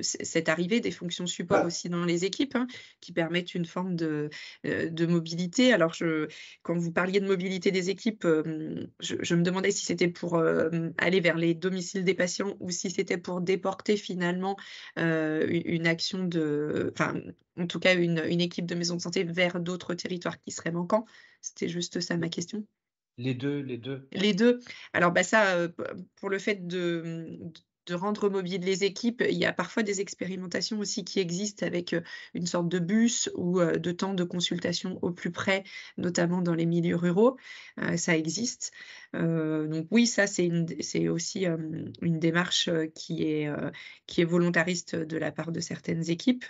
cette arrivée des fonctions support aussi dans les équipes, hein, qui permettent une forme de mobilité. Alors, quand vous parliez de mobilité des équipes, je me demandais si c'était pour aller vers les domiciles des patients ou si c'était pour déporter finalement une action enfin, en tout cas une équipe de maison de santé vers d'autres territoires qui seraient manquants. C'était juste ça ma question. Les deux. Les deux. Alors ça, pour le fait de rendre mobiles les équipes, il y a parfois des expérimentations aussi qui existent avec une sorte de bus ou de temps de consultation au plus près, notamment dans les milieux ruraux. Ça existe. Donc oui, ça c'est aussi une démarche qui est volontariste de la part de certaines équipes,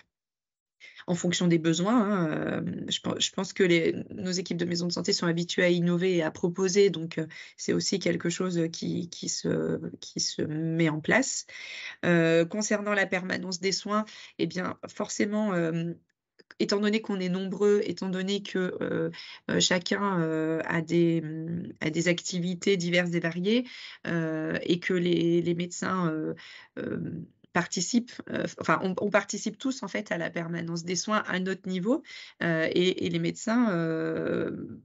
en fonction des besoins, hein. Je pense que nos équipes de maison de santé sont habituées à innover et à proposer, donc c'est aussi quelque chose qui se met en place. Concernant la permanence des soins, eh bien forcément, étant donné qu'on est nombreux, étant donné que chacun a des activités diverses et variées, et que les médecins participent, enfin on participe tous en fait à la permanence des soins à notre niveau, et les médecins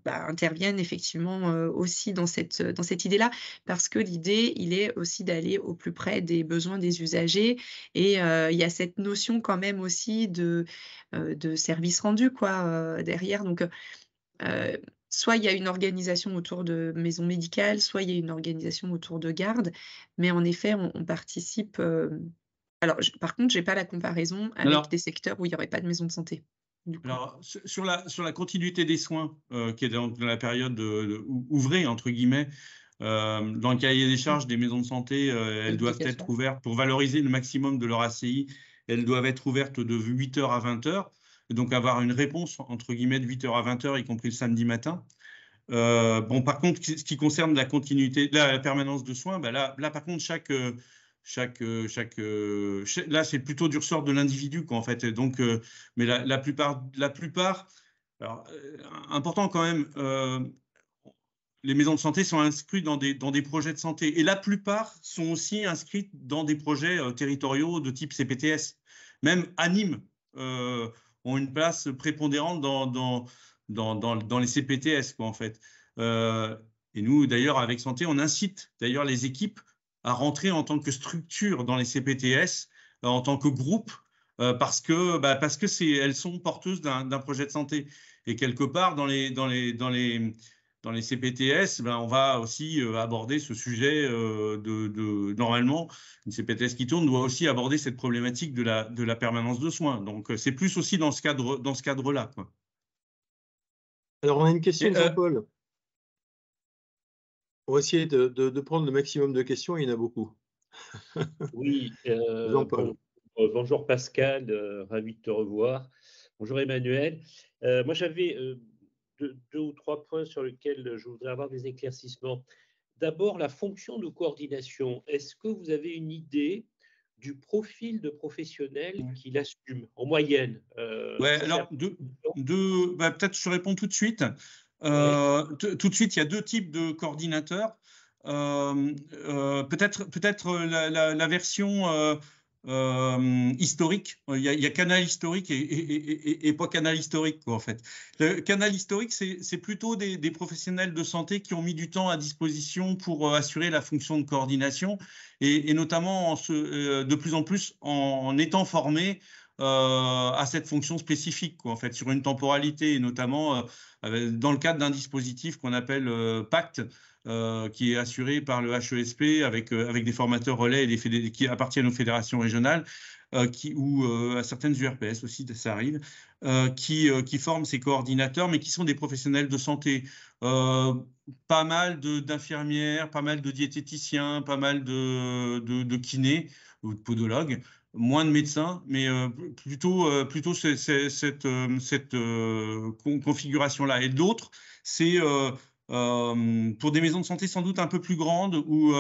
interviennent effectivement aussi dans cette idée-là, parce que l'idée, il est aussi d'aller au plus près des besoins des usagers, et il y a cette notion quand même aussi de service rendu quoi, derrière. Donc soit il y a une organisation autour de maisons médicales, soit il y a une organisation autour de gardes, mais en effet on participe. Alors par contre, j'ai pas la comparaison avec des secteurs où il y aurait pas de maison de santé. Alors, sur la continuité des soins, qui est dans la période ouvrée, entre guillemets, dans le cahier des charges des maisons de santé, elles doivent être ouvertes pour valoriser le maximum de leur ACI. Elles doivent être ouvertes de 8h à 20h, et donc avoir une réponse, entre guillemets, de 8h à 20h, y compris le samedi matin. Bon, par contre, ce qui concerne la continuité, la permanence de soins, là, par contre, là, c'est plutôt du ressort de l'individu, quoi, en fait. Donc, mais la plupart, alors, important quand même, les maisons de santé sont inscrites dans des projets de santé, et la plupart sont aussi inscrites dans des projets territoriaux de type CPTS. Même à Nîmes, ont une place prépondérante dans les CPTS, quoi, en fait. Et nous, d'ailleurs, avec Santé, on incite d'ailleurs les équipes à rentrer en tant que structure dans les CPTS, en tant que groupe, parce que elles sont porteuses d'un projet de santé. Et quelque part, dans les CPTS, on va aussi aborder ce sujet normalement, une CPTS qui tourne doit aussi aborder cette problématique de la permanence de soins. Donc, c'est plus aussi dans ce cadre-là, quoi. Alors, on a une question de Jean-Paul. On va essayer de prendre le maximum de questions, il y en a beaucoup. Oui, Jean-Paul. Bonjour Pascal, ravi de te revoir. Bonjour Emmanuel. Moi, j'avais deux ou trois points sur lesquels je voudrais avoir des éclaircissements. D'abord, la fonction de coordination. Est-ce que vous avez une idée du profil de professionnel qui l'assume en moyenne? Alors, peut-être je réponds tout de suite. Tout de suite, il y a deux types de coordinateurs. Peut-être la version historique. Il y a canal historique et pas canal historique, quoi, en fait. Le canal historique, c'est plutôt des professionnels de santé qui ont mis du temps à disposition pour assurer la fonction de coordination, et notamment de plus en plus en étant formés à cette fonction spécifique, quoi, en fait, sur une temporalité, et notamment dans le cadre d'un dispositif qu'on appelle Pacte, qui est assuré par le HESP avec des formateurs relais et qui appartiennent aux fédérations régionales, ou à certaines URPS aussi, ça arrive, qui forment ces coordinateurs, mais qui sont des professionnels de santé. Pas mal d'infirmières, pas mal de diététiciens, pas mal de kinés ou de podologues, moins de médecins, mais plutôt cette configuration-là. Et d'autres, c'est pour des maisons de santé sans doute un peu plus grandes ou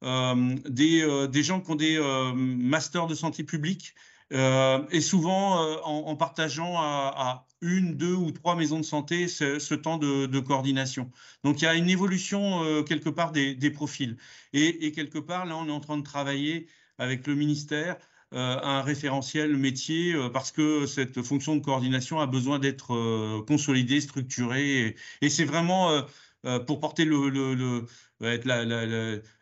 des gens qui ont des masters de santé publique et souvent en partageant à une, deux ou trois maisons de santé ce temps de coordination. Donc il y a une évolution quelque part des profils. Et quelque part, là, on est en train de travailler avec le ministère un référentiel métier parce que cette fonction de coordination a besoin d'être consolidée, structurée. Et c'est vraiment pour porter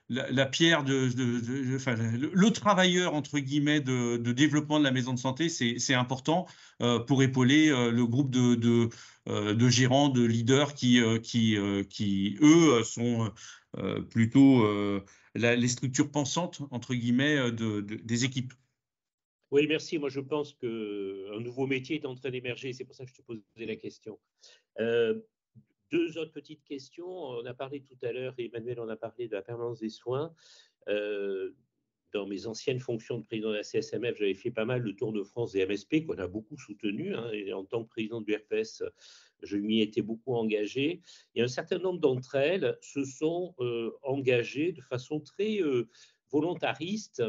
la pierre enfin, le travailleur, entre guillemets, de développement de la maison de santé, c'est important pour épauler le groupe de gérants, de leaders qui eux, sont plutôt les structures pensantes, entre guillemets, des équipes. Oui, merci. Moi, je pense qu'un nouveau métier est en train d'émerger. C'est pour ça que je te posais la question. Deux autres petites questions. On a parlé tout à l'heure, et Emmanuel en a parlé, de la permanence des soins. Dans mes anciennes fonctions de président de la CSMF, j'avais fait pas mal le tour de France des MSP, qu'on a beaucoup soutenu. Hein, et en tant que président du RPS, je m'y étais beaucoup engagé. Et un certain nombre d'entre elles se sont engagées de façon très volontariste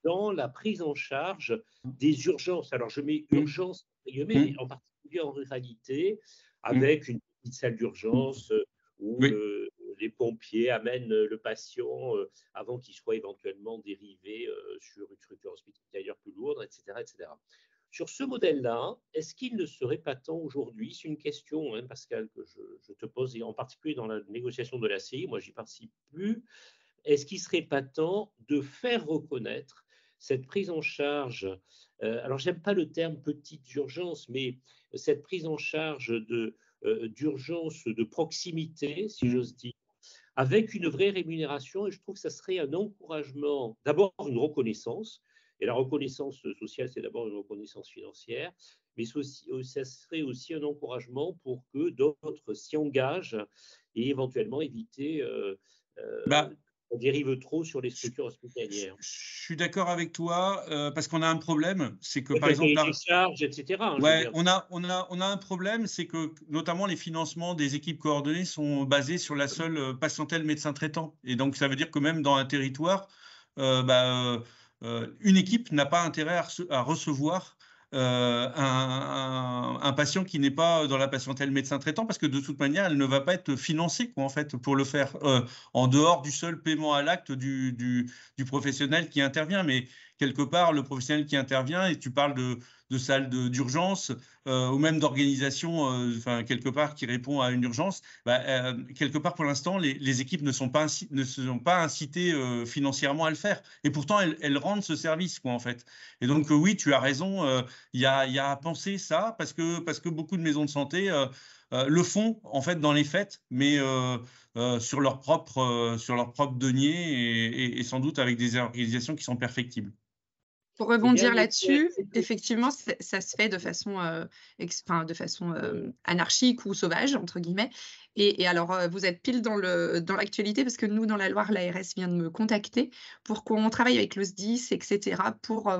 dans la prise en charge des urgences. Alors, je mets urgence, mais en particulier en ruralité, avec une petite salle d'urgence où les pompiers amènent le patient avant qu'il soit éventuellement dérivé sur une structure hospitalière plus lourde, etc., etc. Sur ce modèle-là, est-ce qu'il ne serait pas temps aujourd'hui, c'est une question, hein, Pascal, que je te pose, et en particulier dans la négociation de l'ACI, moi j'y participe plus, est-ce qu'il ne serait pas temps de faire reconnaître cette prise en charge, alors j'aime pas le terme petite urgence, mais cette prise en charge d'urgence de proximité, si j'ose dire, avec une vraie rémunération, et je trouve que ça serait un encouragement, d'abord une reconnaissance, et la reconnaissance sociale, c'est d'abord une reconnaissance financière, mais ça serait aussi un encouragement pour que d'autres s'y engagent et éventuellement éviter on dérive trop sur les structures hospitalières. Je suis d'accord avec toi parce qu'on a un problème, c'est que par exemple les charges, etc. Hein, ouais, on a un problème, c'est que notamment les financements des équipes coordonnées sont basés sur la seule patientèle médecin traitant, et donc ça veut dire que même dans un territoire, une équipe n'a pas intérêt à recevoir un patient qui n'est pas dans la patientèle médecin traitant, parce que de toute manière, elle ne va pas être financée, quoi, en fait, pour le faire, en dehors du seul paiement à l'acte du professionnel qui intervient. Mais quelque part, le professionnel qui intervient, et tu parles de salles d'urgence ou même d'organisation, enfin, quelque part, qui répond à une urgence, quelque part, pour l'instant, les équipes ne sont pas incitées financièrement à le faire. Et pourtant, elles rendent ce service, quoi, en fait. Et donc, oui, tu as raison, il y a à penser ça, parce que beaucoup de maisons de santé le font, en fait, dans les faits, mais sur leur propre denier, et sans doute avec des organisations qui sont perfectibles. Pour rebondir là-dessus, effectivement, ça se fait de façon, anarchique ou sauvage, entre guillemets. Et alors, vous êtes pile dans l'actualité, parce que nous, dans la Loire, l'ARS vient de me contacter pour qu'on travaille avec le SDIS, etc., pour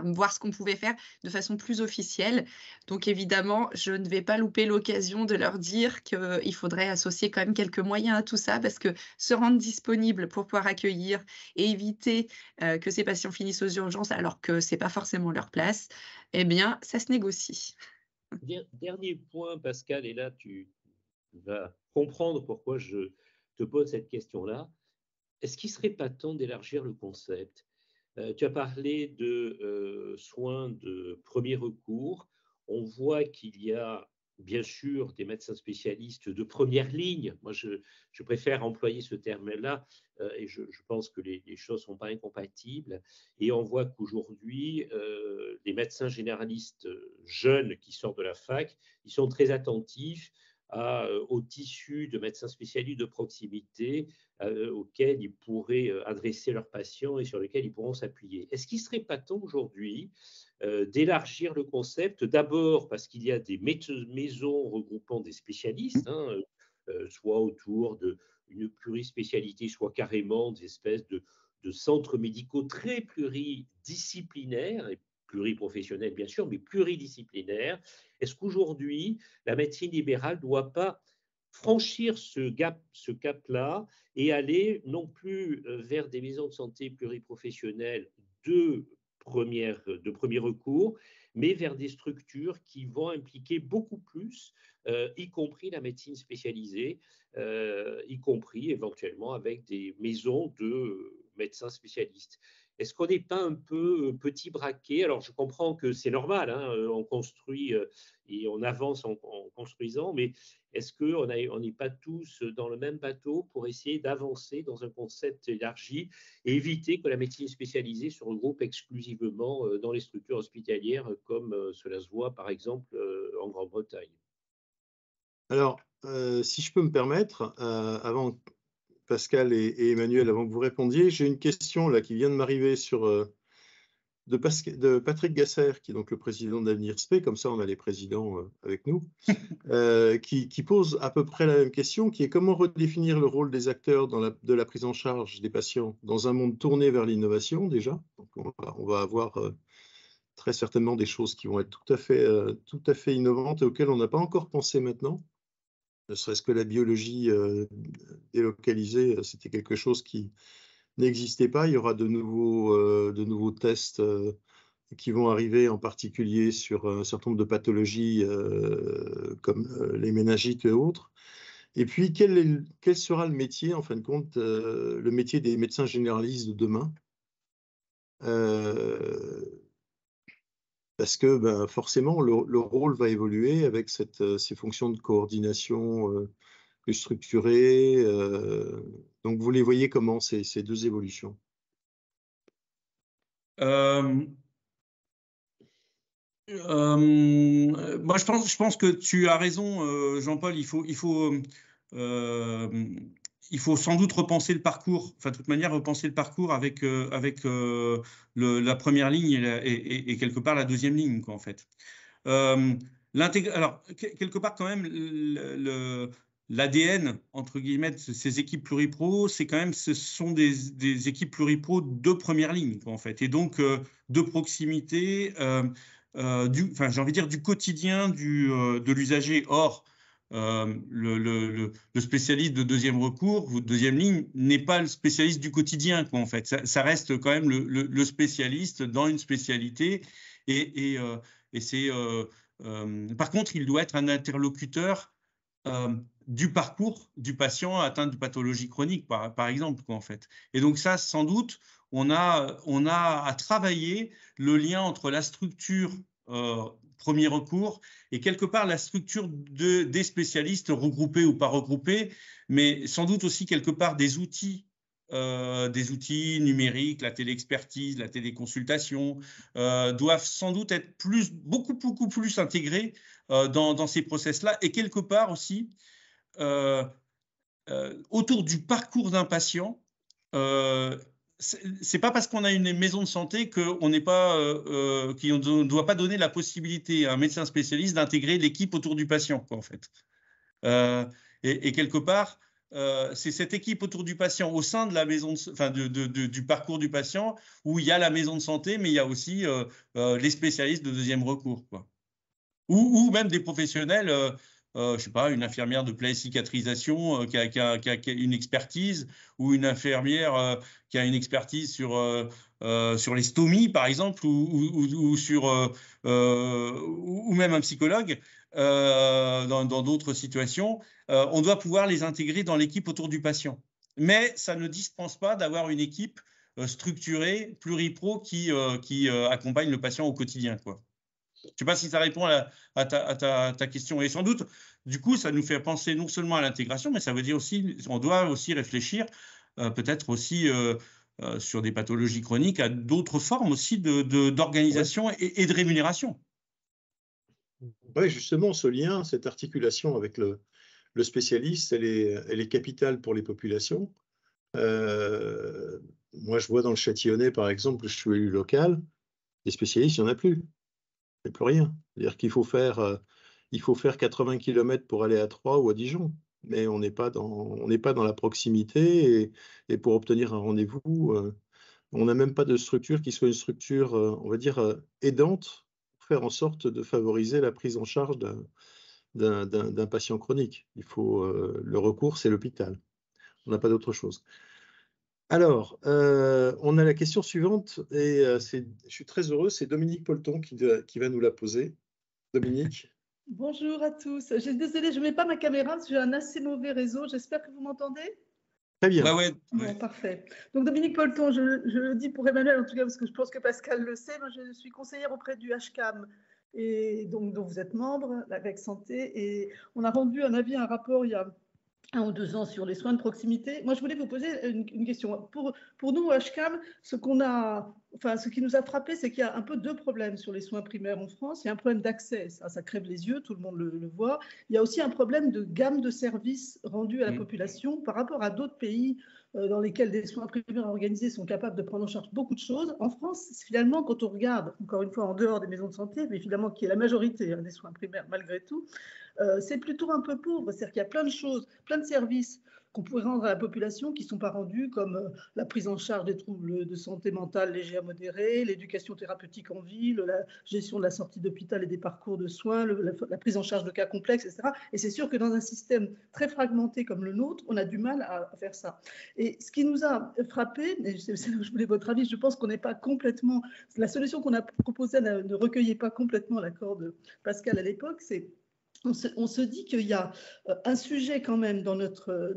voir ce qu'on pouvait faire de façon plus officielle. Donc, évidemment, je ne vais pas louper l'occasion de leur dire qu'il faudrait associer quand même quelques moyens à tout ça, parce que se rendre disponible pour pouvoir accueillir et éviter que ces patients finissent aux urgences alors que ce n'est pas forcément leur place, eh bien, ça se négocie. Dernier point, Pascal, et là, tu vas comprendre pourquoi je te pose cette question-là. Est-ce qu'il ne serait pas temps d'élargir le concept? Tu as parlé de soins de premier recours. On voit qu'il y a bien sûr des médecins spécialistes de première ligne. Moi, je préfère employer ce terme-là et je pense que les choses ne sont pas incompatibles. Et on voit qu'aujourd'hui, les médecins généralistes jeunes qui sortent de la fac, ils sont très attentifs au tissu de médecins spécialistes de proximité auxquels ils pourraient adresser leurs patients et sur lesquels ils pourront s'appuyer. Est-ce qu'il ne serait pas temps aujourd'hui d'élargir le concept, d'abord parce qu'il y a des maisons regroupant des spécialistes, soit autour d'une plurispécialité, soit carrément des espèces de centres médicaux très pluridisciplinaires, et pluriprofessionnels bien sûr, mais pluridisciplinaires. Est-ce qu'aujourd'hui, la médecine libérale ne doit pas franchir ce cap-là et aller non plus vers des maisons de santé pluriprofessionnelles de premier recours, mais vers des structures qui vont impliquer beaucoup plus, y compris la médecine spécialisée, y compris éventuellement avec des maisons de médecins spécialistes. Est-ce qu'on n'est pas un peu petit braquet? Alors, je comprends que c'est normal, on construit et on avance en construisant, mais est-ce qu'on n'est pas tous dans le même bateau pour essayer d'avancer dans un concept élargi et éviter que la médecine spécialisée se regroupe exclusivement dans les structures hospitalières comme cela se voit par exemple en Grande-Bretagne? Alors, si je peux me permettre, avant Pascal et Emmanuel, avant que vous répondiez, j'ai une question là qui vient de m'arriver de Patrick Gasser, qui est donc le président d'Avenir Spé, comme ça on a les présidents avec nous, qui pose à peu près la même question, qui est comment redéfinir le rôle des acteurs de la prise en charge des patients dans un monde tourné vers l'innovation déjà. Donc on va avoir très certainement des choses qui vont être tout à fait innovantes et auxquelles on n'a pas encore pensé maintenant. Ne serait-ce que la biologie délocalisée, c'était quelque chose qui n'existait pas. Il y aura de nouveaux tests qui vont arriver, en particulier sur un certain nombre de pathologies comme les méningites et autres. Et puis, quel sera le métier, en fin de compte, le métier des médecins généralistes de demain? Parce que forcément, le rôle va évoluer avec ces fonctions de coordination plus structurées. Donc, vous les voyez comment, ces deux évolutions? Moi, je pense que tu as raison, Jean-Paul. Il faut sans doute repenser le parcours, enfin, de toute manière, repenser le parcours avec la première ligne et quelque part la deuxième ligne, quoi, en fait. Alors, quelque part, quand même, l'ADN, entre guillemets, de ces équipes pluripro, ce sont des équipes pluripro de première ligne, quoi, en fait, et donc de proximité, j'ai envie de dire du quotidien de l'usager. Or, le spécialiste de deuxième recours ou de deuxième ligne n'est pas le spécialiste du quotidien, quoi, en fait. Ça reste quand même le spécialiste dans une spécialité et c'est par contre, il doit être un interlocuteur du parcours du patient atteint de pathologie chronique, par exemple, quoi, en fait. Et donc ça, sans doute, on a à travailler le lien entre la structure premier recours et quelque part la structure des spécialistes regroupés ou pas regroupés, mais sans doute aussi quelque part des outils des numériques, la téléexpertise, la téléconsultation, doivent sans doute être beaucoup plus intégrés dans ces process-là, et quelque part aussi autour du parcours d'un patient. C'est pas parce qu'on a une maison de santé qu'on ne doit pas donner la possibilité à un médecin spécialiste d'intégrer l'équipe autour du patient, quoi, en fait. Et quelque part, c'est cette équipe autour du patient au sein de la maison, du parcours du patient, où il y a la maison de santé, mais il y a aussi les spécialistes de deuxième recours, quoi. Ou même des professionnels, je sais pas, une infirmière de plaie cicatrisation qui a une expertise, ou une infirmière qui a une expertise sur les stomies, par exemple, ou même un psychologue dans d'autres situations. On doit pouvoir les intégrer dans l'équipe autour du patient. Mais ça ne dispense pas d'avoir une équipe structurée, pluripro, qui accompagne le patient au quotidien, quoi. Je ne sais pas si ça répond à ta question. Et sans doute, du coup, ça nous fait penser non seulement à l'intégration, mais ça veut dire aussi, on doit aussi réfléchir peut-être aussi sur des pathologies chroniques à d'autres formes aussi d'organisation et de rémunération. Oui, justement, ce lien, cette articulation avec le spécialiste, elle est capitale pour les populations. Moi, je vois dans le Châtillonnais, par exemple, je suis élu local, les spécialistes, il n'y en a plus. Il n'y a plus rien. C'est-à-dire qu'il faut faire 80 km pour aller à Troyes ou à Dijon, mais on n'est pas dans la proximité et pour obtenir un rendez-vous, on n'a même pas de structure qui soit une structure, on va dire, aidante, pour faire en sorte de favoriser la prise en charge d'un patient chronique. Le recours, c'est l'hôpital. On n'a pas d'autre chose. Alors, on a la question suivante et je suis très heureux, c'est Dominique Polton qui va nous la poser. Dominique. Bonjour à tous. Je suis désolée, je ne mets pas ma caméra parce que j'ai un assez mauvais réseau. J'espère que vous m'entendez. Très bien. Ouais. Bon, parfait. Donc, Dominique Polton, je le dis pour Emmanuel, en tout cas, parce que je pense que Pascal le sait. Moi, je suis conseillère auprès du HCAM, et donc, dont vous êtes membre, l'AVEC Santé. Et on a rendu un rapport il y a 1 ou 2 ans sur les soins de proximité. Moi, je voulais vous poser une question. Pour nous, au HCAM, ce qui nous a frappé, c'est qu'il y a un peu 2 problèmes sur les soins primaires en France. Il y a un problème d'accès, ça crève les yeux, tout le monde le voit. Il y a aussi un problème de gamme de services rendus à la population par rapport à d'autres pays dans lesquels des soins primaires organisés sont capables de prendre en charge beaucoup de choses. En France, finalement, quand on regarde, encore une fois, en dehors des maisons de santé, mais finalement qui est la majorité des soins primaires malgré tout, c'est plutôt un peu pauvre. C'est-à-dire qu'il y a plein de choses, plein de services qu'on pourrait rendre à la population qui ne sont pas rendus, comme la prise en charge des troubles de santé mentale légers à modérés, l'éducation thérapeutique en ville, la gestion de la sortie d'hôpital et des parcours de soins, la prise en charge de cas complexes, etc. Et c'est sûr que dans un système très fragmenté comme le nôtre, on a du mal à faire ça. Et ce qui nous a frappé, et c'est là où je voulais votre avis, je pense qu'on n'est pas complètement... La solution qu'on a proposée ne recueillait pas complètement l'accord de Pascal à l'époque, c'est on se dit qu'il y a un sujet quand même dans notre...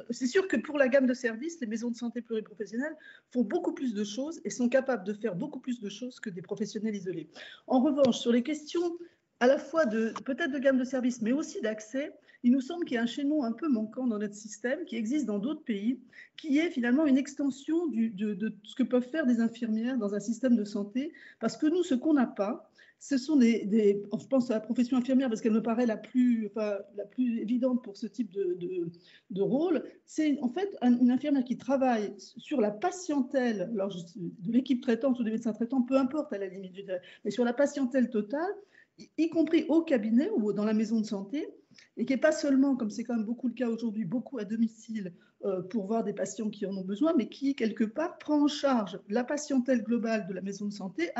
C'est sûr que pour la gamme de services, les maisons de santé pluriprofessionnelles font beaucoup plus de choses et sont capables de faire beaucoup plus de choses que des professionnels isolés. En revanche, sur les questions à la fois peut-être de gamme de services, mais aussi d'accès, il nous semble qu'il y a un chaînon un peu manquant dans notre système qui existe dans d'autres pays, qui est finalement une extension de ce que peuvent faire des infirmières dans un système de santé, parce que nous, ce qu'on n'a pas, ce sont je pense à la profession infirmière parce qu'elle me paraît la plus évidente pour ce type de rôle. C'est en fait une infirmière qui travaille sur la patientèle, alors de l'équipe traitante ou des médecins traitants, peu importe à la limite, je dirais, mais sur la patientèle totale, y compris au cabinet ou dans la maison de santé, et qui n'est pas seulement, comme c'est quand même beaucoup le cas aujourd'hui, beaucoup à domicile pour voir des patients qui en ont besoin, mais qui, quelque part, prend en charge la patientèle globale de la maison de santé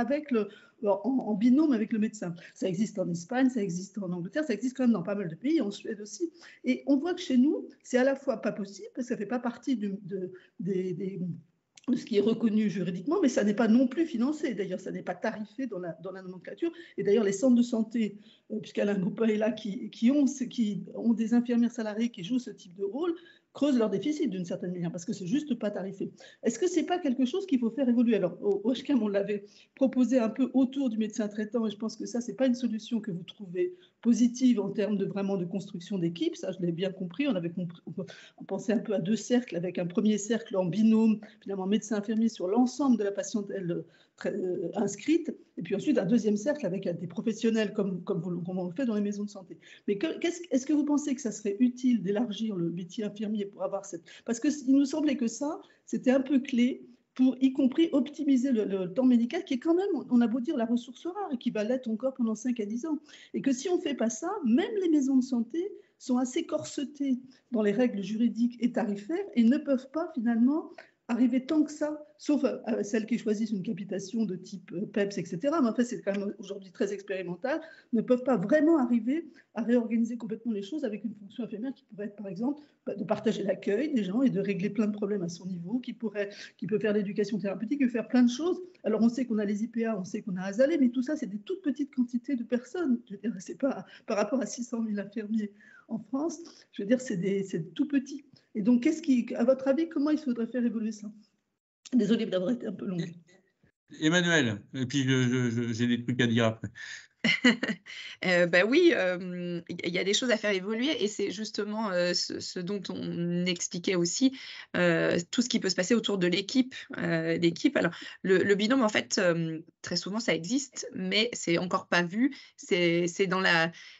en binôme avec le médecin. Ça existe en Espagne, ça existe en Angleterre, ça existe quand même dans pas mal de pays, en Suède aussi. Et on voit que chez nous, c'est à la fois pas possible, parce que ça ne fait pas partie de ce qui est reconnu juridiquement, mais ça n'est pas non plus financé. D'ailleurs, ça n'est pas tarifé dans la nomenclature. Et d'ailleurs, les centres de santé, puisqu'Alain Goupin est là, qui ont des infirmières salariées qui jouent ce type de rôle, creusent leur déficit d'une certaine manière, parce que c'est juste pas tarifé. Est-ce que c'est pas quelque chose qu'il faut faire évoluer? Alors, au HCAM, on l'avait proposé un peu autour du médecin traitant, et je pense que ça, c'est pas une solution que vous trouvez positive en termes de construction d'équipe. Ça, je l'ai bien compris. On pensait un peu à 2 cercles, avec un premier cercle en binôme, finalement médecin-infirmier sur l'ensemble de la patientèle inscrite, et puis ensuite un deuxième cercle avec des professionnels comme on le fait dans les maisons de santé. Mais est-ce que vous pensez que ça serait utile d'élargir le métier infirmier pour avoir parce qu'il nous semblait que ça, c'était un peu clé pour y compris optimiser le temps médical, qui est quand même, on a beau dire, la ressource rare, et qui va l'être encore pendant 5 à 10 ans. Et que si on ne fait pas ça, même les maisons de santé sont assez corsetées dans les règles juridiques et tarifaires et ne peuvent pas finalement arriver tant que ça, sauf celles qui choisissent une capitation de type PEPS, etc. Mais en fait, c'est quand même aujourd'hui très expérimental, ne peuvent pas vraiment arriver à réorganiser complètement les choses avec une fonction infirmière qui pourrait être, par exemple, de partager l'accueil des gens et de régler plein de problèmes à son niveau, qui peut faire l'éducation thérapeutique, qui peut faire plein de choses. Alors, on sait qu'on a les IPA, on sait qu'on a Azalée, mais tout ça, c'est des toutes petites quantités de personnes. Je veux dire, c'est pas par rapport à 600 000 infirmiers en France, je veux dire, c'est tout petit. Et donc, à votre avis, comment il faudrait faire évoluer ça? Désolée d'avoir été un peu longue. Emmanuel, et puis j'ai des trucs à dire après. Oui, il y a des choses à faire évoluer et c'est justement ce dont on expliquait aussi tout ce qui peut se passer autour de l'équipe. Alors, le binôme, en fait, très souvent, ça existe, mais c'est encore pas vu. C'est dans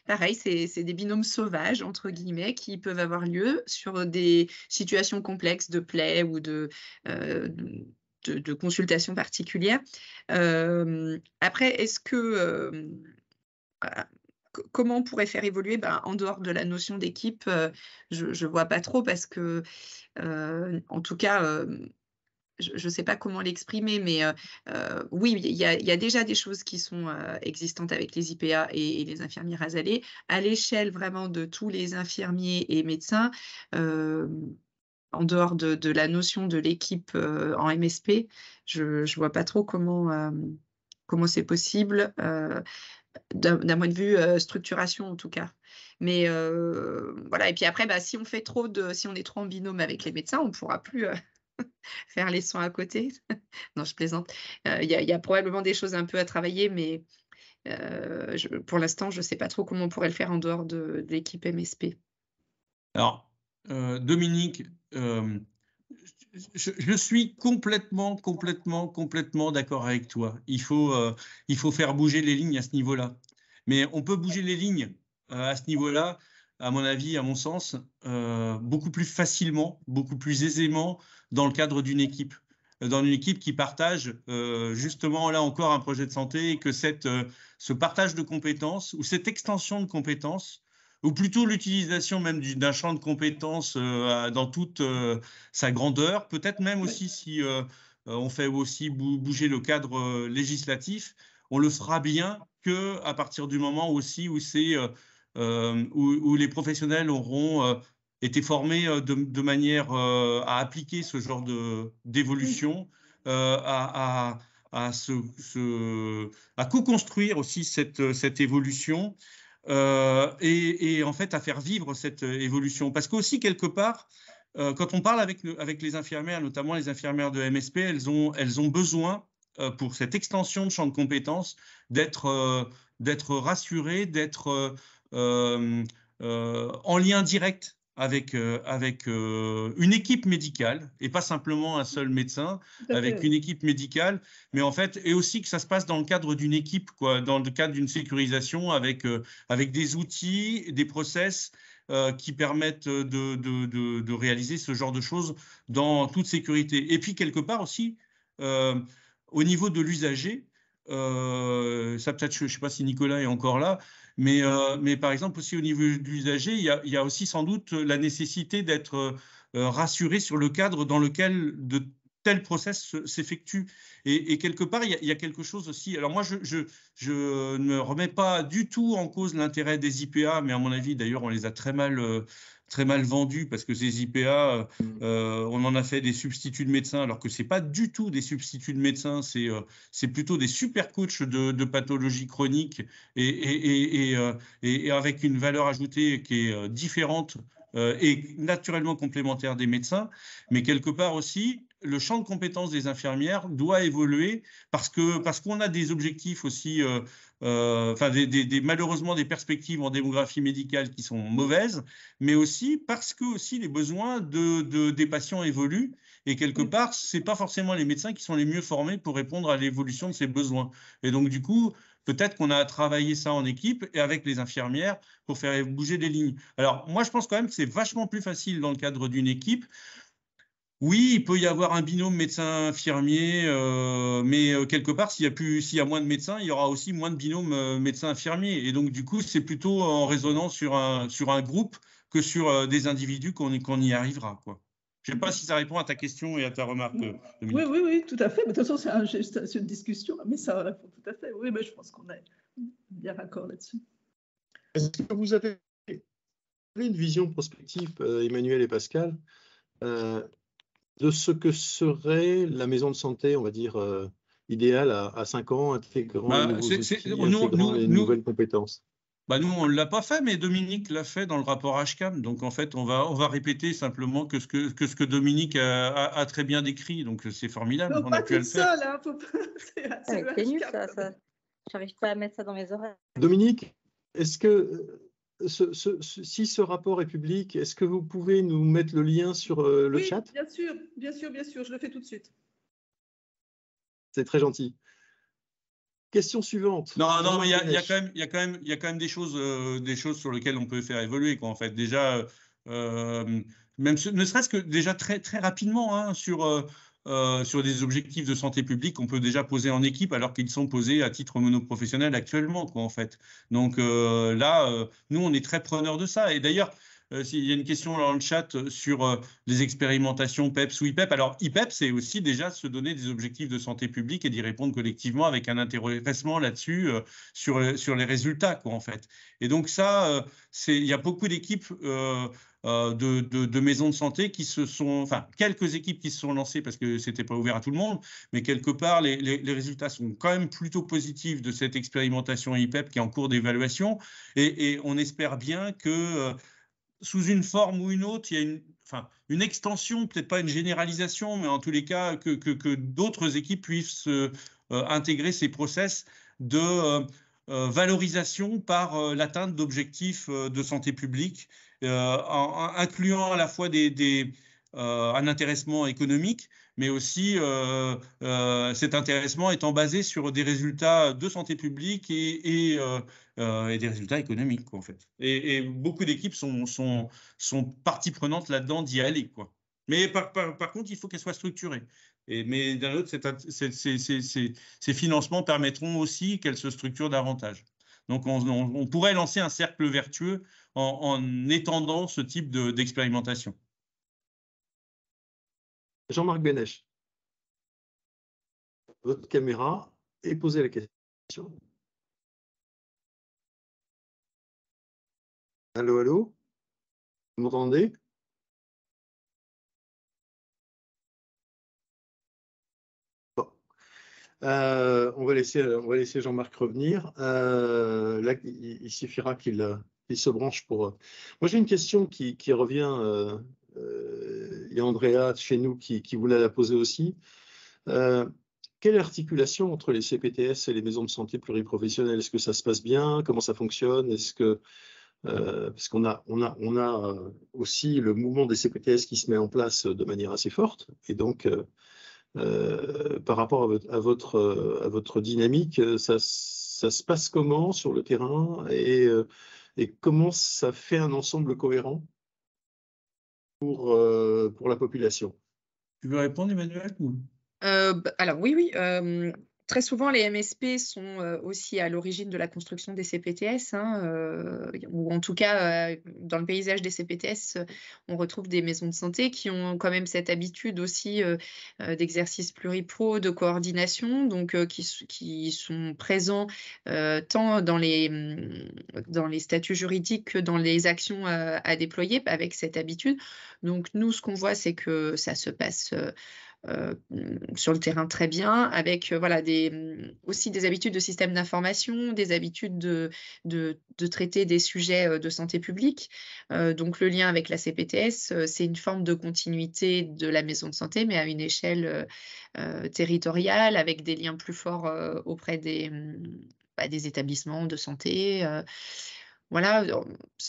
pareil, c'est des binômes sauvages, entre guillemets, qui peuvent avoir lieu sur des situations complexes de play ou de consultation particulière. Après, est-ce que comment on pourrait faire évoluer en dehors de la notion d'équipe, je ne vois pas trop parce que, en tout cas, je ne sais pas comment l'exprimer, mais oui, il y a déjà des choses qui sont existantes avec les IPA et les infirmiers Asalée. À l'échelle vraiment de tous les infirmiers et médecins, en dehors de la notion de l'équipe en MSP, je ne vois pas trop comment c'est possible. D'un point de vue structuration en tout cas. Mais voilà, et puis après, si on est trop en binôme avec les médecins, on ne pourra plus faire les soins à côté. Non, je plaisante. Il y a probablement des choses un peu à travailler, mais pour l'instant, je ne sais pas trop comment on pourrait le faire en dehors de l'équipe MSP. Alors, Dominique, je suis complètement d'accord avec toi. Il faut faire bouger les lignes à ce niveau-là. Mais on peut bouger les lignes à ce niveau-là, à mon avis, à mon sens, beaucoup plus facilement, beaucoup plus aisément dans le cadre d'une équipe. Dans une équipe qui partage justement là encore un projet de santé et que ce partage de compétences ou cette extension de compétences ou plutôt l'utilisation même d'un champ de compétences dans toute sa grandeur, peut-être même aussi si on fait aussi bouger le cadre législatif, on le fera bien qu'à partir du moment aussi où les professionnels auront été formés de manière à appliquer ce genre d'évolution, à co-construire aussi cette évolution. Et en fait à faire vivre cette évolution. Parce qu'aussi, quelque part, quand on parle avec les infirmières, notamment les infirmières de MSP, elles ont besoin, pour cette extension de champ de compétences, d'être rassurées, d'être en lien direct avec une équipe médicale, et pas simplement un seul médecin, avec une équipe médicale, mais en fait, et aussi que ça se passe dans le cadre d'une équipe, quoi, dans le cadre d'une sécurisation avec des outils, des process qui permettent de réaliser ce genre de choses dans toute sécurité. Et puis, quelque part aussi, au niveau de l'usager, ça peut-être, je ne sais pas si Nicolas est encore là, mais par exemple aussi au niveau de l'usager, il y a aussi sans doute la nécessité d'être rassuré sur le cadre dans lequel de tels process s'effectuent. Et quelque part, il y a quelque chose aussi. Alors moi, je ne remets pas du tout en cause l'intérêt des IPA, mais à mon avis, d'ailleurs, on les a très mal vendus parce que ces IPA, on en a fait des substituts de médecins, alors que ce n'est pas du tout des substituts de médecins, c'est plutôt des super coachs de pathologie chronique et avec une valeur ajoutée qui est différente et naturellement complémentaire des médecins. Mais quelque part aussi, le champ de compétences des infirmières doit évoluer parce qu'on a des objectifs aussi, malheureusement des perspectives en démographie médicale qui sont mauvaises, mais aussi parce que aussi les besoins des patients évoluent et quelque part, ce n'est pas forcément les médecins qui sont les mieux formés pour répondre à l'évolution de ces besoins. Et donc du coup, peut-être qu'on a travaillé ça en équipe et avec les infirmières pour faire bouger les lignes. Alors moi, je pense quand même que c'est vachement plus facile dans le cadre d'une équipe. Oui, il peut y avoir un binôme médecin-infirmier, mais quelque part, s'il y a moins de médecins, il y aura aussi moins de binômes médecin-infirmier. Et donc, du coup, c'est plutôt en raisonnant sur un groupe que sur des individus qu'on y arrivera, quoi. Je ne sais pas si ça répond à ta question et à ta remarque, Dominique. Oui, tout à fait. Mais de toute façon, c'est une discussion, mais ça répond tout à fait. Oui, mais je pense qu'on est bien d'accord là-dessus. Est-ce que vous avez une vision prospective, Emmanuel et Pascal, de ce que serait la maison de santé, on va dire, idéale à 5 ans, intégrant les nouveaux outils, intégrant les nouvelles compétences? Bah nous, on ne l'a pas fait, mais Dominique l'a fait dans le rapport HCAM. Donc, en fait, on va répéter simplement que ce que Dominique a très bien décrit. Donc, c'est formidable. Non, On pas a pu le toute faire. seule, hein, c'est le C'est nul, HCAP. ça. J'arrive pas à mettre ça dans mes oreilles. Dominique, est-ce que si ce rapport est public, est-ce que vous pouvez nous mettre le lien sur le chat? Bien sûr, je le fais tout de suite. C'est très gentil. Question suivante. Non, mais il y a quand même des choses sur lesquelles on peut faire évoluer, quoi, en fait. Déjà, même ne serait-ce que déjà très rapidement, hein, sur des objectifs de santé publique, on peut déjà poser en équipe alors qu'ils sont posés à titre monoprofessionnel actuellement, quoi, en fait. Donc là, nous, on est très preneurs de ça. Et d'ailleurs, s'il y a une question dans le chat sur les expérimentations PEPS ou IPEP. Alors, IPEP, c'est aussi déjà se donner des objectifs de santé publique et d'y répondre collectivement avec un intéressement là-dessus sur les résultats, quoi, en fait. Et donc ça, il y a beaucoup d'équipes de maisons de santé qui se sont, enfin, quelques équipes qui se sont lancées parce que c'était pas ouvert à tout le monde, mais quelque part, les résultats sont quand même plutôt positifs de cette expérimentation IPEP qui est en cours d'évaluation. Et on espère bien que sous une forme ou une autre, il y a une extension, peut-être pas une généralisation, mais en tous les cas, que d'autres équipes puissent intégrer ces process de valorisation par l'atteinte d'objectifs de santé publique, incluant à la fois un intéressement économique, mais aussi cet intéressement étant basé sur des résultats de santé publique et des résultats économiques, quoi, en fait. Et beaucoup d'équipes sont partie prenante là-dedans d'y aller, quoi. Mais par contre, il faut qu'elles soient structurées. Mais d'un autre, ces financements permettront aussi qu'elles se structurent davantage. Donc, on pourrait lancer un cercle vertueux en étendant ce type d'expérimentation. Jean-Marc Bénèche, votre caméra et posez la question. Allô, allô? Vous m'entendez? Bon. On va laisser Jean-Marc revenir. Là, il suffira qu'il se branche pour. Moi, j'ai une question qui revient. Il y a Andrea chez nous qui voulait la poser aussi. Quelle est l'articulation entre les CPTS et les maisons de santé pluriprofessionnelles? Est-ce que ça se passe bien? Comment ça fonctionne? Est-ce que parce qu'on a aussi le mouvement des CPTS qui se met en place de manière assez forte, et donc par rapport à votre dynamique, ça se passe comment sur le terrain et comment ça fait un ensemble cohérent pour la population? Tu veux répondre, Emmanuel? Alors oui. Très souvent, les MSP sont aussi à l'origine de la construction des CPTS, hein, ou en tout cas, dans le paysage des CPTS, on retrouve des maisons de santé qui ont quand même cette habitude aussi d'exercice pluripro, de coordination, donc qui sont présents tant dans les statuts juridiques que dans les actions à déployer avec cette habitude. Donc nous, ce qu'on voit, c'est que ça se passe sur le terrain très bien, avec voilà, aussi des habitudes de système d'information, des habitudes de traiter des sujets de santé publique. Donc le lien avec la CPTS, c'est une forme de continuité de la maison de santé, mais à une échelle territoriale, avec des liens plus forts auprès des établissements de santé. Voilà,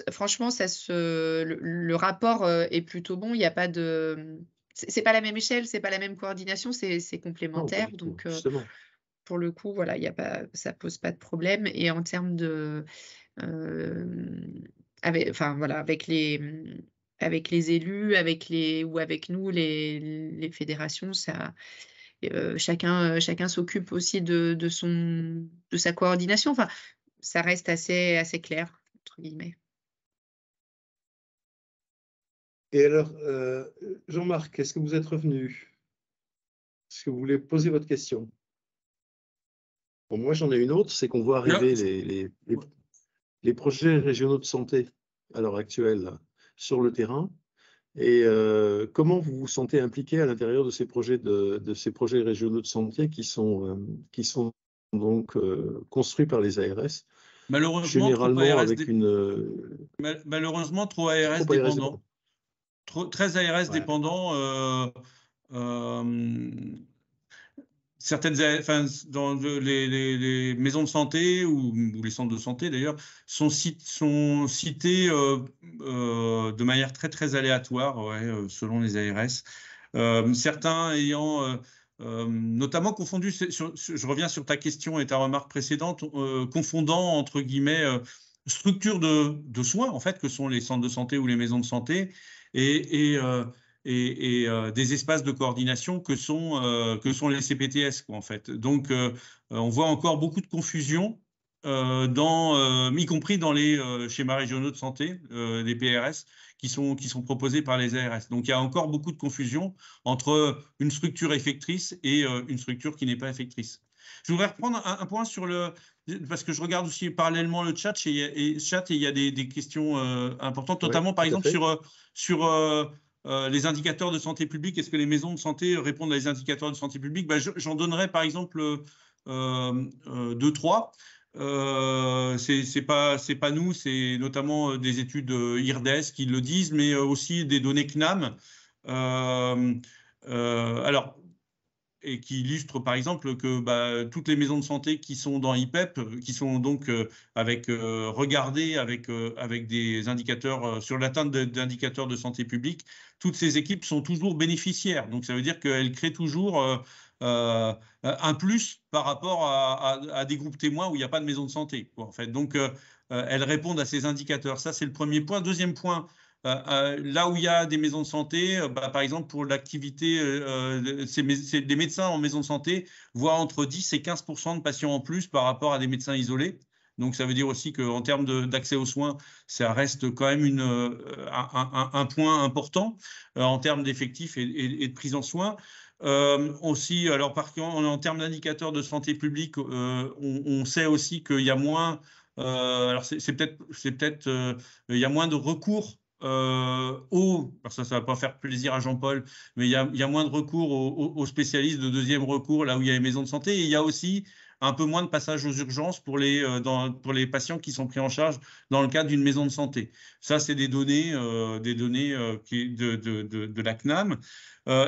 franchement, le rapport est plutôt bon. Il n'y a pas de... C'est pas la même échelle, c'est pas la même coordination, c'est complémentaire. Non, donc, pour le coup, voilà, ça pose pas de problème. Et en termes de... avec les élus, ou avec nous, les fédérations, chacun s'occupe aussi de sa coordination. Enfin, ça reste assez clair, entre guillemets. Et alors, Jean-Marc, est-ce que vous êtes revenu? Est-ce que vous voulez poser votre question? Bon, moi, j'en ai une autre, c'est qu'on voit arriver les projets régionaux de santé à l'heure actuelle là, sur le terrain. Et comment vous vous sentez impliqué à l'intérieur de ces projets régionaux de santé qui sont donc construits par les ARS? Malheureusement, généralement avec malheureusement, trop ARS trop dépendant. Très ARS Ouais. dépendant. Certaines, enfin, dans les maisons de santé ou les centres de santé d'ailleurs sont cités de manière très très aléatoire, selon les ARS. Certains ayant notamment confondu, je reviens sur ta question et ta remarque précédente, confondant entre guillemets structures de soins en fait que sont les centres de santé ou les maisons de santé et des espaces de coordination que sont les CPTS, quoi, en fait. Donc, on voit encore beaucoup de confusion, y compris dans les schémas régionaux de santé, les PRS, qui sont proposés par les ARS. Donc, il y a encore beaucoup de confusion entre une structure effectrice et une structure qui n'est pas effectrice. Je voudrais reprendre un point sur parce que je regarde aussi parallèlement le chat et il y a des questions importantes, notamment par exemple sur les indicateurs de santé publique. Est-ce que les maisons de santé répondent à des indicateurs de santé publique? J'en donnerai par exemple 2-3. C'est pas nous, c'est notamment des études IRDES qui le disent, mais aussi des données CNAM. Alors, et qui illustre par exemple que toutes les maisons de santé qui sont dans IPEP, qui sont donc regardées avec des indicateurs sur l'atteinte d'indicateurs de santé publique, toutes ces équipes sont toujours bénéficiaires. Donc ça veut dire qu'elles créent toujours un plus par rapport à des groupes témoins où il n'y a pas de maison de santé, quoi, en fait. Donc elles répondent à ces indicateurs. Ça, c'est le premier point. Deuxième point, là où il y a des maisons de santé, par exemple pour l'activité, des médecins en maison de santé voient entre 10 et 15% de patients en plus par rapport à des médecins isolés. Donc ça veut dire aussi qu'en termes d'accès aux soins, ça reste quand même un point important en termes d'effectifs et de prise en soins. Aussi, alors en termes d'indicateurs de santé publique, on sait aussi qu'il y a moins, alors c'est peut-être il y a moins de recours ça va pas faire plaisir à Jean-Paul, mais il y a moins de recours aux spécialistes de deuxième recours, là où il y a les maisons de santé, et il y a aussi un peu moins de passage aux urgences pour les patients qui sont pris en charge dans le cadre d'une maison de santé. Ça, c'est des données de la CNAM.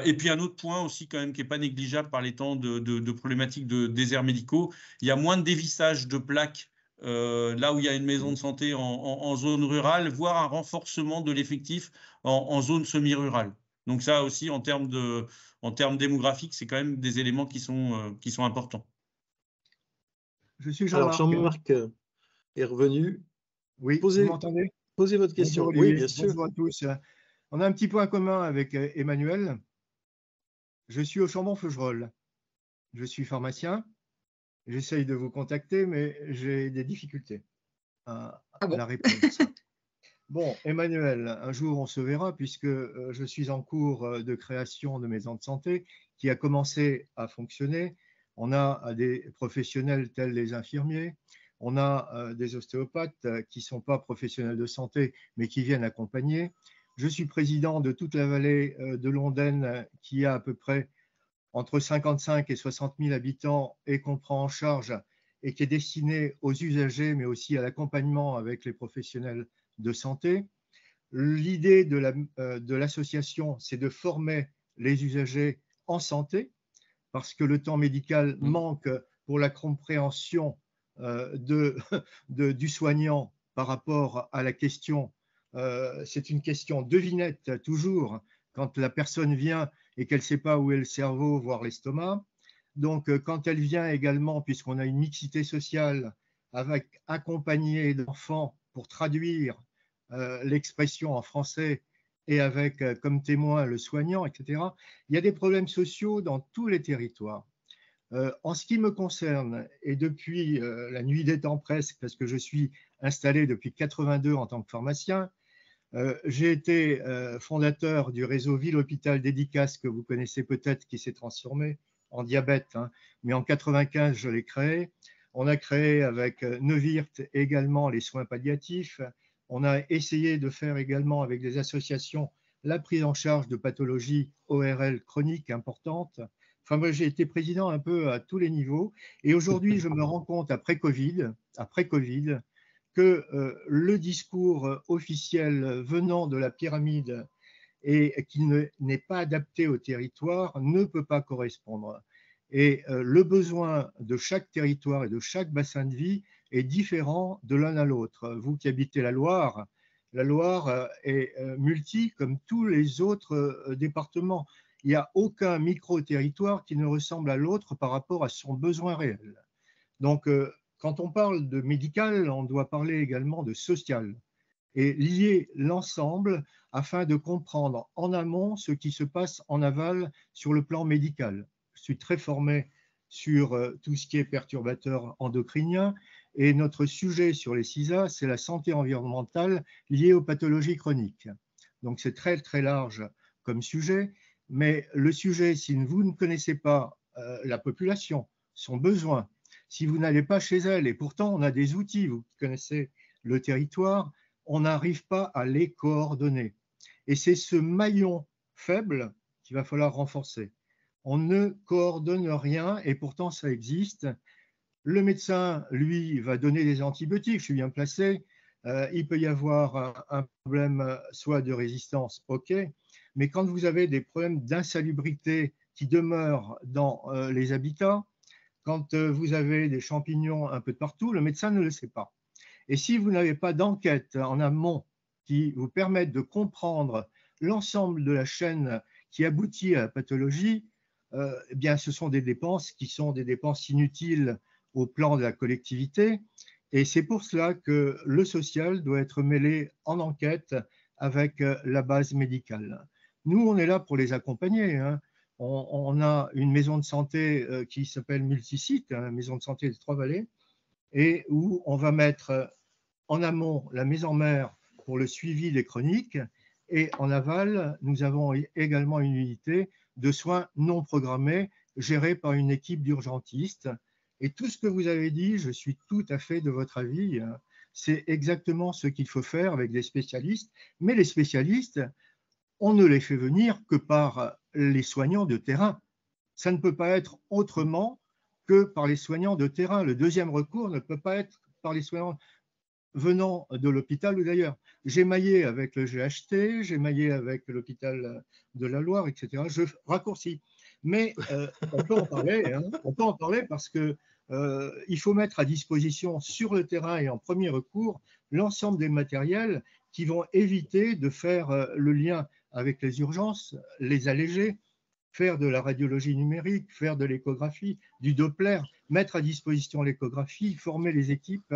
Et puis un autre point aussi quand même qui n'est pas négligeable par les temps de problématiques de déserts médicaux, il y a moins de dévissage de plaques là où il y a une maison de santé en zone rurale, voire un renforcement de l'effectif en zone semi-rurale. Donc ça aussi, en termes démographiques, c'est quand même des éléments qui sont importants. Je suis Jean-Marc. Alors Jean-Marc est revenu. Oui, vous m'entendez? Posez votre question. Bonjour, oui, bien sûr. Bonjour à tous. On a un petit point commun avec Emmanuel. Je suis au Chambon-Feugerolles. Je suis pharmacien. J'essaye de vous contacter, mais j'ai des difficultés à la réponse. Bon, Emmanuel, un jour on se verra puisque je suis en cours de création de maison de santé qui a commencé à fonctionner. On a des professionnels tels les infirmiers, on a des ostéopathes qui ne sont pas professionnels de santé mais qui viennent accompagner. Je suis président de toute la vallée de l'Ondaine qui a à peu près entre 55 et 60 000 habitants et qu'on prend en charge et qui est destiné aux usagers, mais aussi à l'accompagnement avec les professionnels de santé. L'idée de l'association, c'est de former les usagers en santé, parce que le temps médical manque pour la compréhension du soignant par rapport à la question. C'est une question devinette toujours, quand la personne vient et qu'elle ne sait pas où est le cerveau, voire l'estomac. Donc, quand elle vient également, puisqu'on a une mixité sociale avec accompagné d'enfants pour traduire l'expression en français et avec comme témoin le soignant, etc., il y a des problèmes sociaux dans tous les territoires. En ce qui me concerne, et depuis la nuit des temps presque, parce que je suis installé depuis 82 en tant que pharmacien, j'ai été fondateur du réseau Ville-Hôpital Dédicace que vous connaissez peut-être, qui s'est transformé en diabète, hein, mais en 95 je l'ai créé. On a créé avec Neuwirth également les soins palliatifs. On a essayé de faire également avec des associations la prise en charge de pathologies ORL chroniques importantes. Enfin, moi, j'ai été président un peu à tous les niveaux. Et aujourd'hui, je me rends compte, après Covid, que le discours officiel venant de la pyramide et qui n'est pas adapté au territoire ne peut pas correspondre. Et le besoin de chaque territoire et de chaque bassin de vie est différent de l'un à l'autre. Vous qui habitez la Loire est multi comme tous les autres départements. Il n'y a aucun micro-territoire qui ne ressemble à l'autre par rapport à son besoin réel. Donc, quand on parle de médical, on doit parler également de social et lier l'ensemble afin de comprendre en amont ce qui se passe en aval sur le plan médical. Je suis très formé sur tout ce qui est perturbateur endocrinien et notre sujet sur les CISA, c'est la santé environnementale liée aux pathologies chroniques. Donc c'est très très large comme sujet, mais le sujet, si vous ne connaissez pas la population, son besoin, si vous n'allez pas chez elle, et pourtant on a des outils, vous connaissez le territoire, on n'arrive pas à les coordonner. Et c'est ce maillon faible qu'il va falloir renforcer. On ne coordonne rien et pourtant ça existe. Le médecin, lui, va donner des antibiotiques, je suis bien placé. Il peut y avoir un problème soit de résistance, ok, mais quand vous avez des problèmes d'insalubrité qui demeurent dans les habitats, quand vous avez des champignons un peu de partout, le médecin ne le sait pas. Et si vous n'avez pas d'enquête en amont qui vous permette de comprendre l'ensemble de la chaîne qui aboutit à la pathologie, eh bien, ce sont des dépenses qui sont des dépenses inutiles au plan de la collectivité. Et c'est pour cela que le social doit être mêlé en enquête avec la base médicale. Nous, on est là pour les accompagner, hein. On a une maison de santé qui s'appelle Multisite, hein, maison de santé des Trois-Vallées, et où on va mettre en amont la mise en mer pour le suivi des chroniques, et en aval, nous avons également une unité de soins non programmés gérée par une équipe d'urgentistes. Et tout ce que vous avez dit, je suis tout à fait de votre avis, c'est exactement ce qu'il faut faire avec des spécialistes, mais les spécialistes, on ne les fait venir que par les soignants de terrain. Ça ne peut pas être autrement que par les soignants de terrain. Le deuxième recours ne peut pas être par les soignants venant de l'hôpital ou d'ailleurs. J'ai maillé avec le GHT, j'ai maillé avec l'hôpital de la Loire, etc. Je raccourcis. Mais on peut en parler, hein, on peut en parler parce que il faut mettre à disposition sur le terrain et en premier recours l'ensemble des matériels qui vont éviter de faire le lien avec les urgences, les alléger, faire de la radiologie numérique, faire de l'échographie, du Doppler, mettre à disposition l'échographie, former les équipes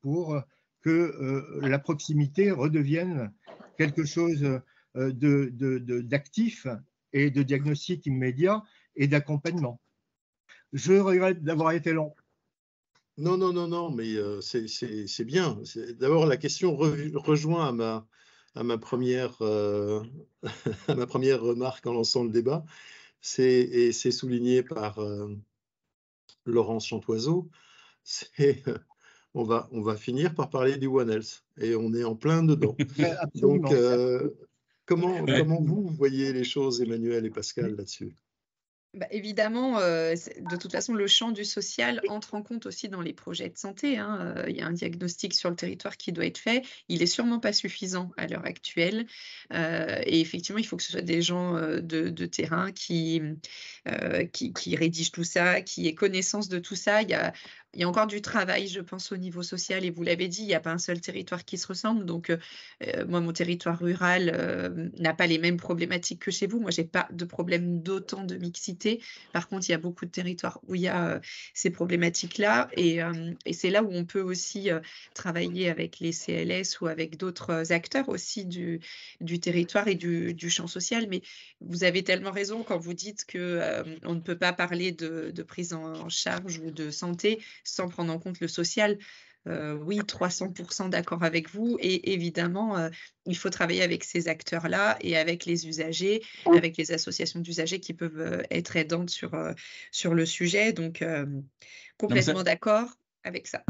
pour que la proximité redevienne quelque chose d'actif et de diagnostic immédiat et d'accompagnement. Je regrette d'avoir été long. Non, mais c'est bien. D'abord, la question rejoint à ma première remarque en lançant le débat. Et c'est souligné par Laurence Chantoiseau. On va finir par parler du One Health et on est en plein dedans. Donc, comment vous voyez les choses, Emmanuel et Pascal, là-dessus? Bah, évidemment, de toute façon, le champ du social entre en compte aussi dans les projets de santé, hein. Il y a un diagnostic sur le territoire qui doit être fait. Il n'est sûrement pas suffisant à l'heure actuelle. Et effectivement, il faut que ce soit des gens de terrain qui rédigent tout ça, qui aient connaissance de tout ça. Il y a encore du travail, je pense, au niveau social. Et vous l'avez dit, il n'y a pas un seul territoire qui se ressemble. Donc, moi, mon territoire rural n'a pas les mêmes problématiques que chez vous. Moi, je n'ai pas de problème d'autant de mixité. Par contre, il y a beaucoup de territoires où il y a ces problématiques-là. Et c'est là où on peut aussi travailler avec les CLS ou avec d'autres acteurs aussi du territoire et du champ social. Mais vous avez tellement raison quand vous dites qu'on ne peut pas parler de prise en charge ou de santé sans prendre en compte le social. Oui, 300% d'accord avec vous. Et évidemment, il faut travailler avec ces acteurs-là et avec les usagers, avec les associations d'usagers qui peuvent être aidantes sur le sujet. Donc, complètement d'accord avec ça.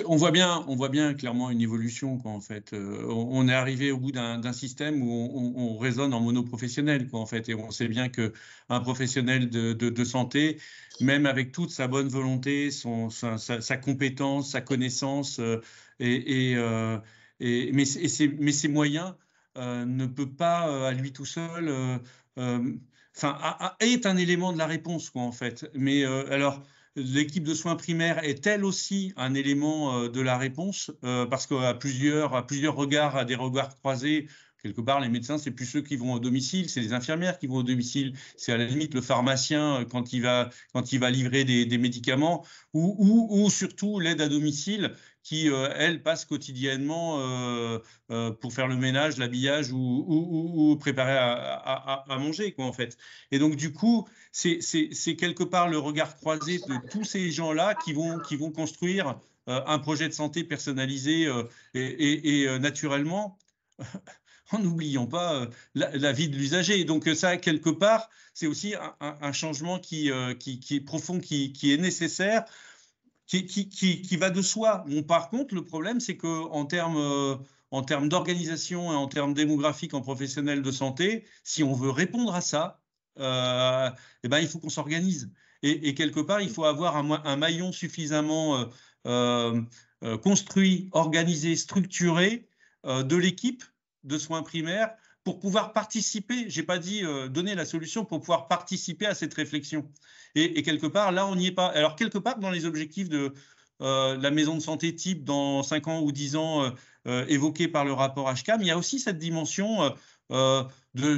On voit bien clairement une évolution, quoi, en fait. On est arrivé au bout d'un système où on raisonne en monoprofessionnel, quoi, en fait, et on sait bien qu'un professionnel de santé, même avec toute sa bonne volonté, sa compétence, sa connaissance, mais ses moyens, ne peut pas à lui tout seul, est un élément de la réponse, quoi, en fait. Mais alors. L'équipe de soins primaires est elle aussi un élément de la réponse parce qu'à plusieurs regards, à des regards croisés, quelque part, les médecins, c'est plus ceux qui vont au domicile, c'est les infirmières qui vont au domicile, c'est à la limite le pharmacien quand il va livrer des médicaments ou surtout l'aide à domicile qui, elle, passe quotidiennement pour faire le ménage, l'habillage ou préparer à manger, quoi, en fait. Et donc, du coup, c'est quelque part le regard croisé de tous ces gens-là qui vont construire un projet de santé personnalisé et naturellement, en n'oubliant pas la vie de l'usager. Donc ça, quelque part, c'est aussi un changement qui est profond, qui est nécessaire, qui va de soi. Bon, par contre, le problème, c'est qu'en termes d'organisation et en termes démographiques en professionnels de santé, si on veut répondre à ça, il faut qu'on s'organise. Et quelque part, il faut avoir un maillon suffisamment construit, organisé, structuré de l'équipe de soins primaires pour pouvoir participer, je n'ai pas dit donner la solution, pour pouvoir participer à cette réflexion. Et quelque part, là, on n'y est pas. Alors, quelque part, dans les objectifs de la maison de santé type dans 5 ans ou 10 ans évoqués par le rapport HCAM, il y a aussi cette dimension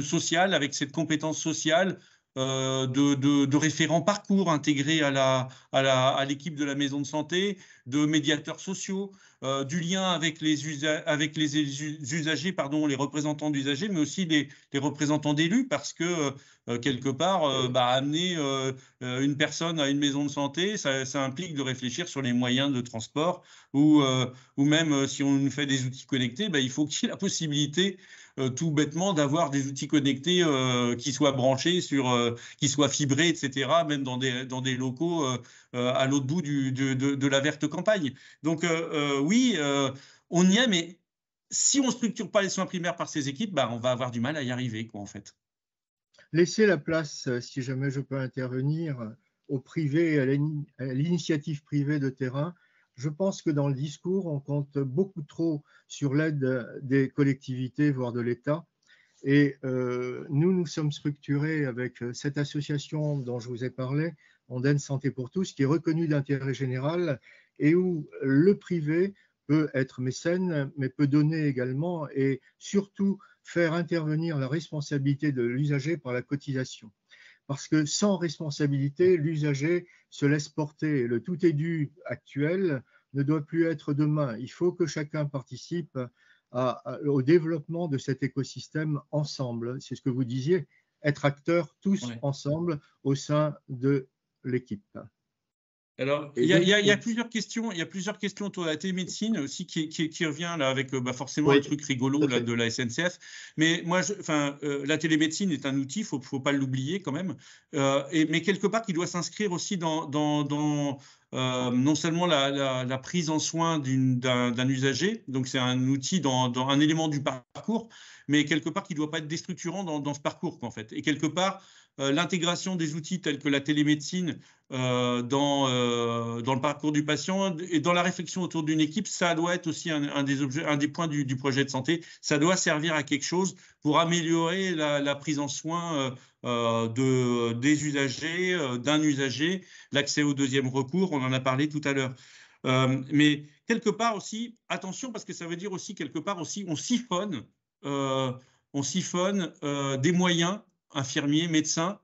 sociale, avec cette compétence sociale de référents parcours intégrés à l'équipe de la maison de santé, de médiateurs sociaux, du lien avec les usagers, les représentants d'usagers, mais aussi les représentants d'élus, parce que quelque part, amener une personne à une maison de santé, ça implique de réfléchir sur les moyens de transport, ou même si on fait des outils connectés, il faut qu'il y ait la possibilité tout bêtement d'avoir des outils connectés qui soient branchés qui soient fibrés, etc., même dans des locaux à l'autre bout de la verte campagne. Donc oui, on y est, mais si on ne structure pas les soins primaires par ces équipes, on va avoir du mal à y arriver, quoi, en fait. Laisser la place, si jamais je peux intervenir, au privé, à l'initiative privée de terrain. Je pense que dans le discours, on compte beaucoup trop sur l'aide des collectivités, voire de l'État. Et nous sommes structurés avec cette association dont je vous ai parlé, Ondaine Santé pour tous, qui est reconnue d'intérêt général et où le privé peut être mécène, mais peut donner également et surtout faire intervenir la responsabilité de l'usager par la cotisation. Parce que sans responsabilité, l'usager se laisse porter. Le tout est dû actuel ne doit plus être demain. Il faut que chacun participe au développement de cet écosystème ensemble. C'est ce que vous disiez, être acteurs tous ensemble au sein de l'équipe. Alors, il y a plusieurs questions. Il y a plusieurs questions autour de la télémédecine aussi qui revient là avec forcément le truc rigolo là, de la SNCF. Mais moi, la télémédecine est un outil, il faut pas l'oublier quand même. Mais quelque part, qui doit s'inscrire aussi dans non seulement la prise en soin d'un usager, donc c'est un outil dans un élément du parcours, mais quelque part qui ne doit pas être déstructurant dans ce parcours, quoi, en fait. Et quelque part, l'intégration des outils tels que la télémédecine dans le parcours du patient et dans la réflexion autour d'une équipe, ça doit être aussi un des points du projet de santé. Ça doit servir à quelque chose pour améliorer la prise en soin des usagers, d'un usager, l'accès au deuxième recours, on en a parlé tout à l'heure. Mais quelque part aussi, attention, parce que ça veut dire aussi quelque part aussi, on siphonne des moyens infirmiers, médecins,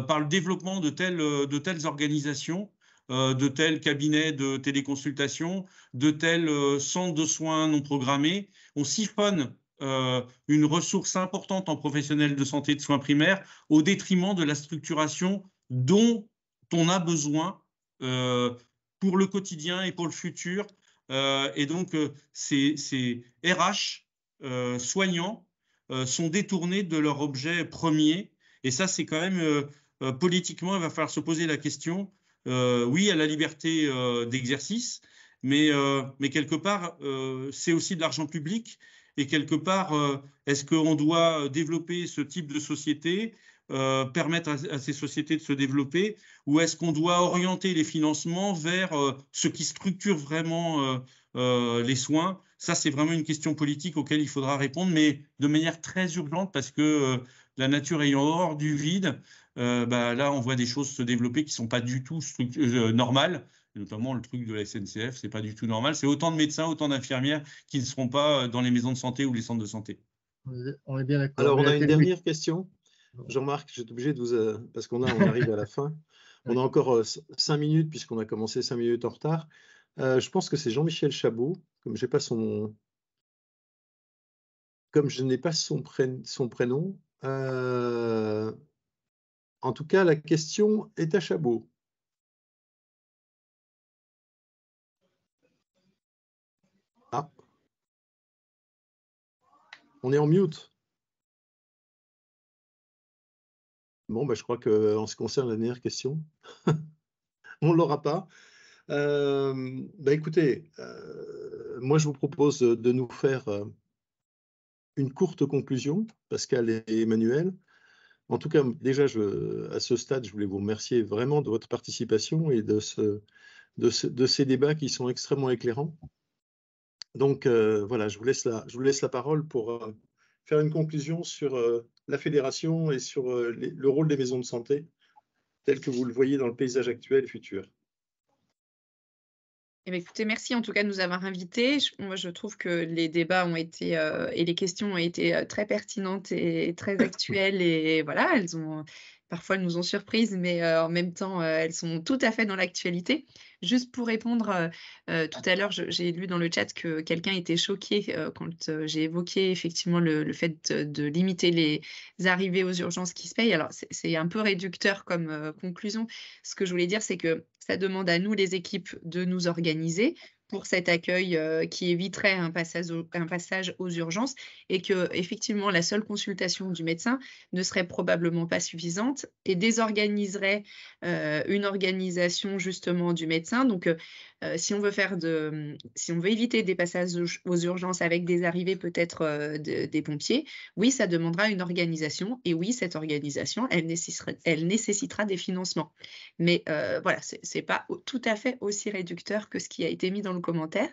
par le développement de telles organisations, de tels cabinets de téléconsultation, de tels centres de soins non programmés. On siphonne une ressource importante en professionnels de santé de soins primaires au détriment de la structuration dont on a besoin pour le quotidien et pour le futur. Et donc, ces RH soignants sont détournés de leur objet premier. Et ça, c'est quand même politiquement, il va falloir se poser la question. Oui, à la liberté d'exercice, mais quelque part, c'est aussi de l'argent public. Et quelque part, est-ce qu'on doit développer ce type de société, permettre à ces sociétés de se développer, ou est-ce qu'on doit orienter les financements vers ce qui structure vraiment les soins? Ça, c'est vraiment une question politique auquel il faudra répondre, mais de manière très urgente, parce que la nature ayant horreur du vide, là, on voit des choses se développer qui ne sont pas du tout normales. Notamment le truc de la SNCF, c'est pas du tout normal. C'est autant de médecins, autant d'infirmières qui ne seront pas dans les maisons de santé ou les centres de santé. On est bien d'accord. Alors, on a une dernière question. Jean-Marc, je suis obligé de vous... parce qu'on arrive à la fin. On a encore 5 minutes, puisqu'on a commencé 5 minutes en retard. Je pense que c'est Jean-Michel Chabot, comme j'ai pas son... Comme je n'ai pas son prénom. En tout cas, la question est à Chabot. Ah. On est en mute. Bon, je crois qu'en ce qui concerne la dernière question, on ne l'aura pas. Écoutez, moi, je vous propose de nous faire une courte conclusion, Pascal et Emmanuel. En tout cas, déjà, à ce stade, je voulais vous remercier vraiment de votre participation et de ces débats qui sont extrêmement éclairants. Donc, voilà, je vous laisse la parole pour faire une conclusion sur la fédération et sur le rôle des maisons de santé, tel que vous le voyez dans le paysage actuel et futur. Écoutez, merci en tout cas de nous avoir invités. Moi, je trouve que les débats ont été et les questions ont été très pertinentes et très actuelles. Et voilà, parfois elles nous ont surprises, mais en même temps, elles sont tout à fait dans l'actualité. Juste pour répondre, tout à l'heure, j'ai lu dans le chat que quelqu'un était choqué quand j'ai évoqué effectivement le fait de limiter les arrivées aux urgences qui se payent. Alors, c'est un peu réducteur comme conclusion. Ce que je voulais dire, c'est que ça demande à nous, les équipes, de nous organiser pour cet accueil qui éviterait un passage aux urgences, et que effectivement la seule consultation du médecin ne serait probablement pas suffisante et désorganiserait une organisation justement du médecin. Donc si on veut éviter des passages aux urgences avec des arrivées peut-être des pompiers, oui, ça demandera une organisation, et oui, cette organisation, elle nécessitera des financements. Mais voilà, c'est pas tout à fait aussi réducteur que ce qui a été mis dans le commentaire.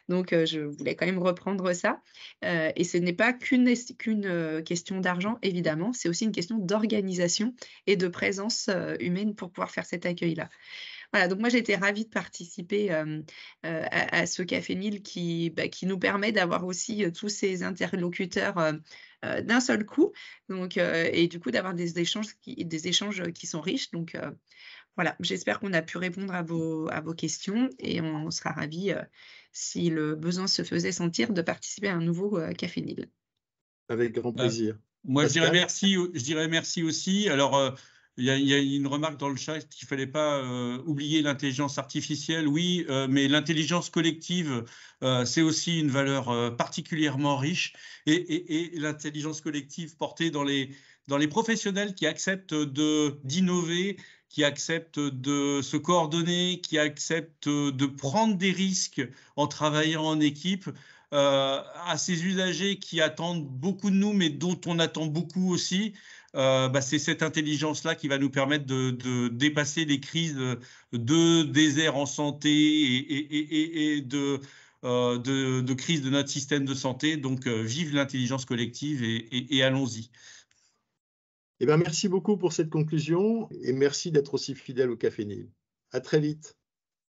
Donc, je voulais quand même reprendre ça. Et ce n'est pas qu'une question d'argent, évidemment. C'est aussi une question d'organisation et de présence humaine pour pouvoir faire cet accueil-là. Voilà, donc moi, j'ai été ravie de participer à ce Café Nil qui nous permet d'avoir aussi tous ces interlocuteurs d'un seul coup. Donc, et du coup, d'avoir des échanges qui sont riches. Donc, voilà, j'espère qu'on a pu répondre à vos questions, et on sera ravis, si le besoin se faisait sentir, de participer à un nouveau Café Nil. Avec grand plaisir. Moi, je dirais merci aussi. Alors, il y a une remarque dans le chat qu'il ne fallait pas oublier l'intelligence artificielle. Oui, mais l'intelligence collective, c'est aussi une valeur particulièrement riche. Et l'intelligence collective portée dans les professionnels qui acceptent d'innover, qui acceptent de se coordonner, qui acceptent de prendre des risques en travaillant en équipe, à ces usagers qui attendent beaucoup de nous, mais dont on attend beaucoup aussi. C'est cette intelligence-là qui va nous permettre de dépasser les crises de désert en santé et de crise de notre système de santé. Donc, vive l'intelligence collective et allons-y. Merci beaucoup pour cette conclusion, et merci d'être aussi fidèle au Café Nil. À très vite.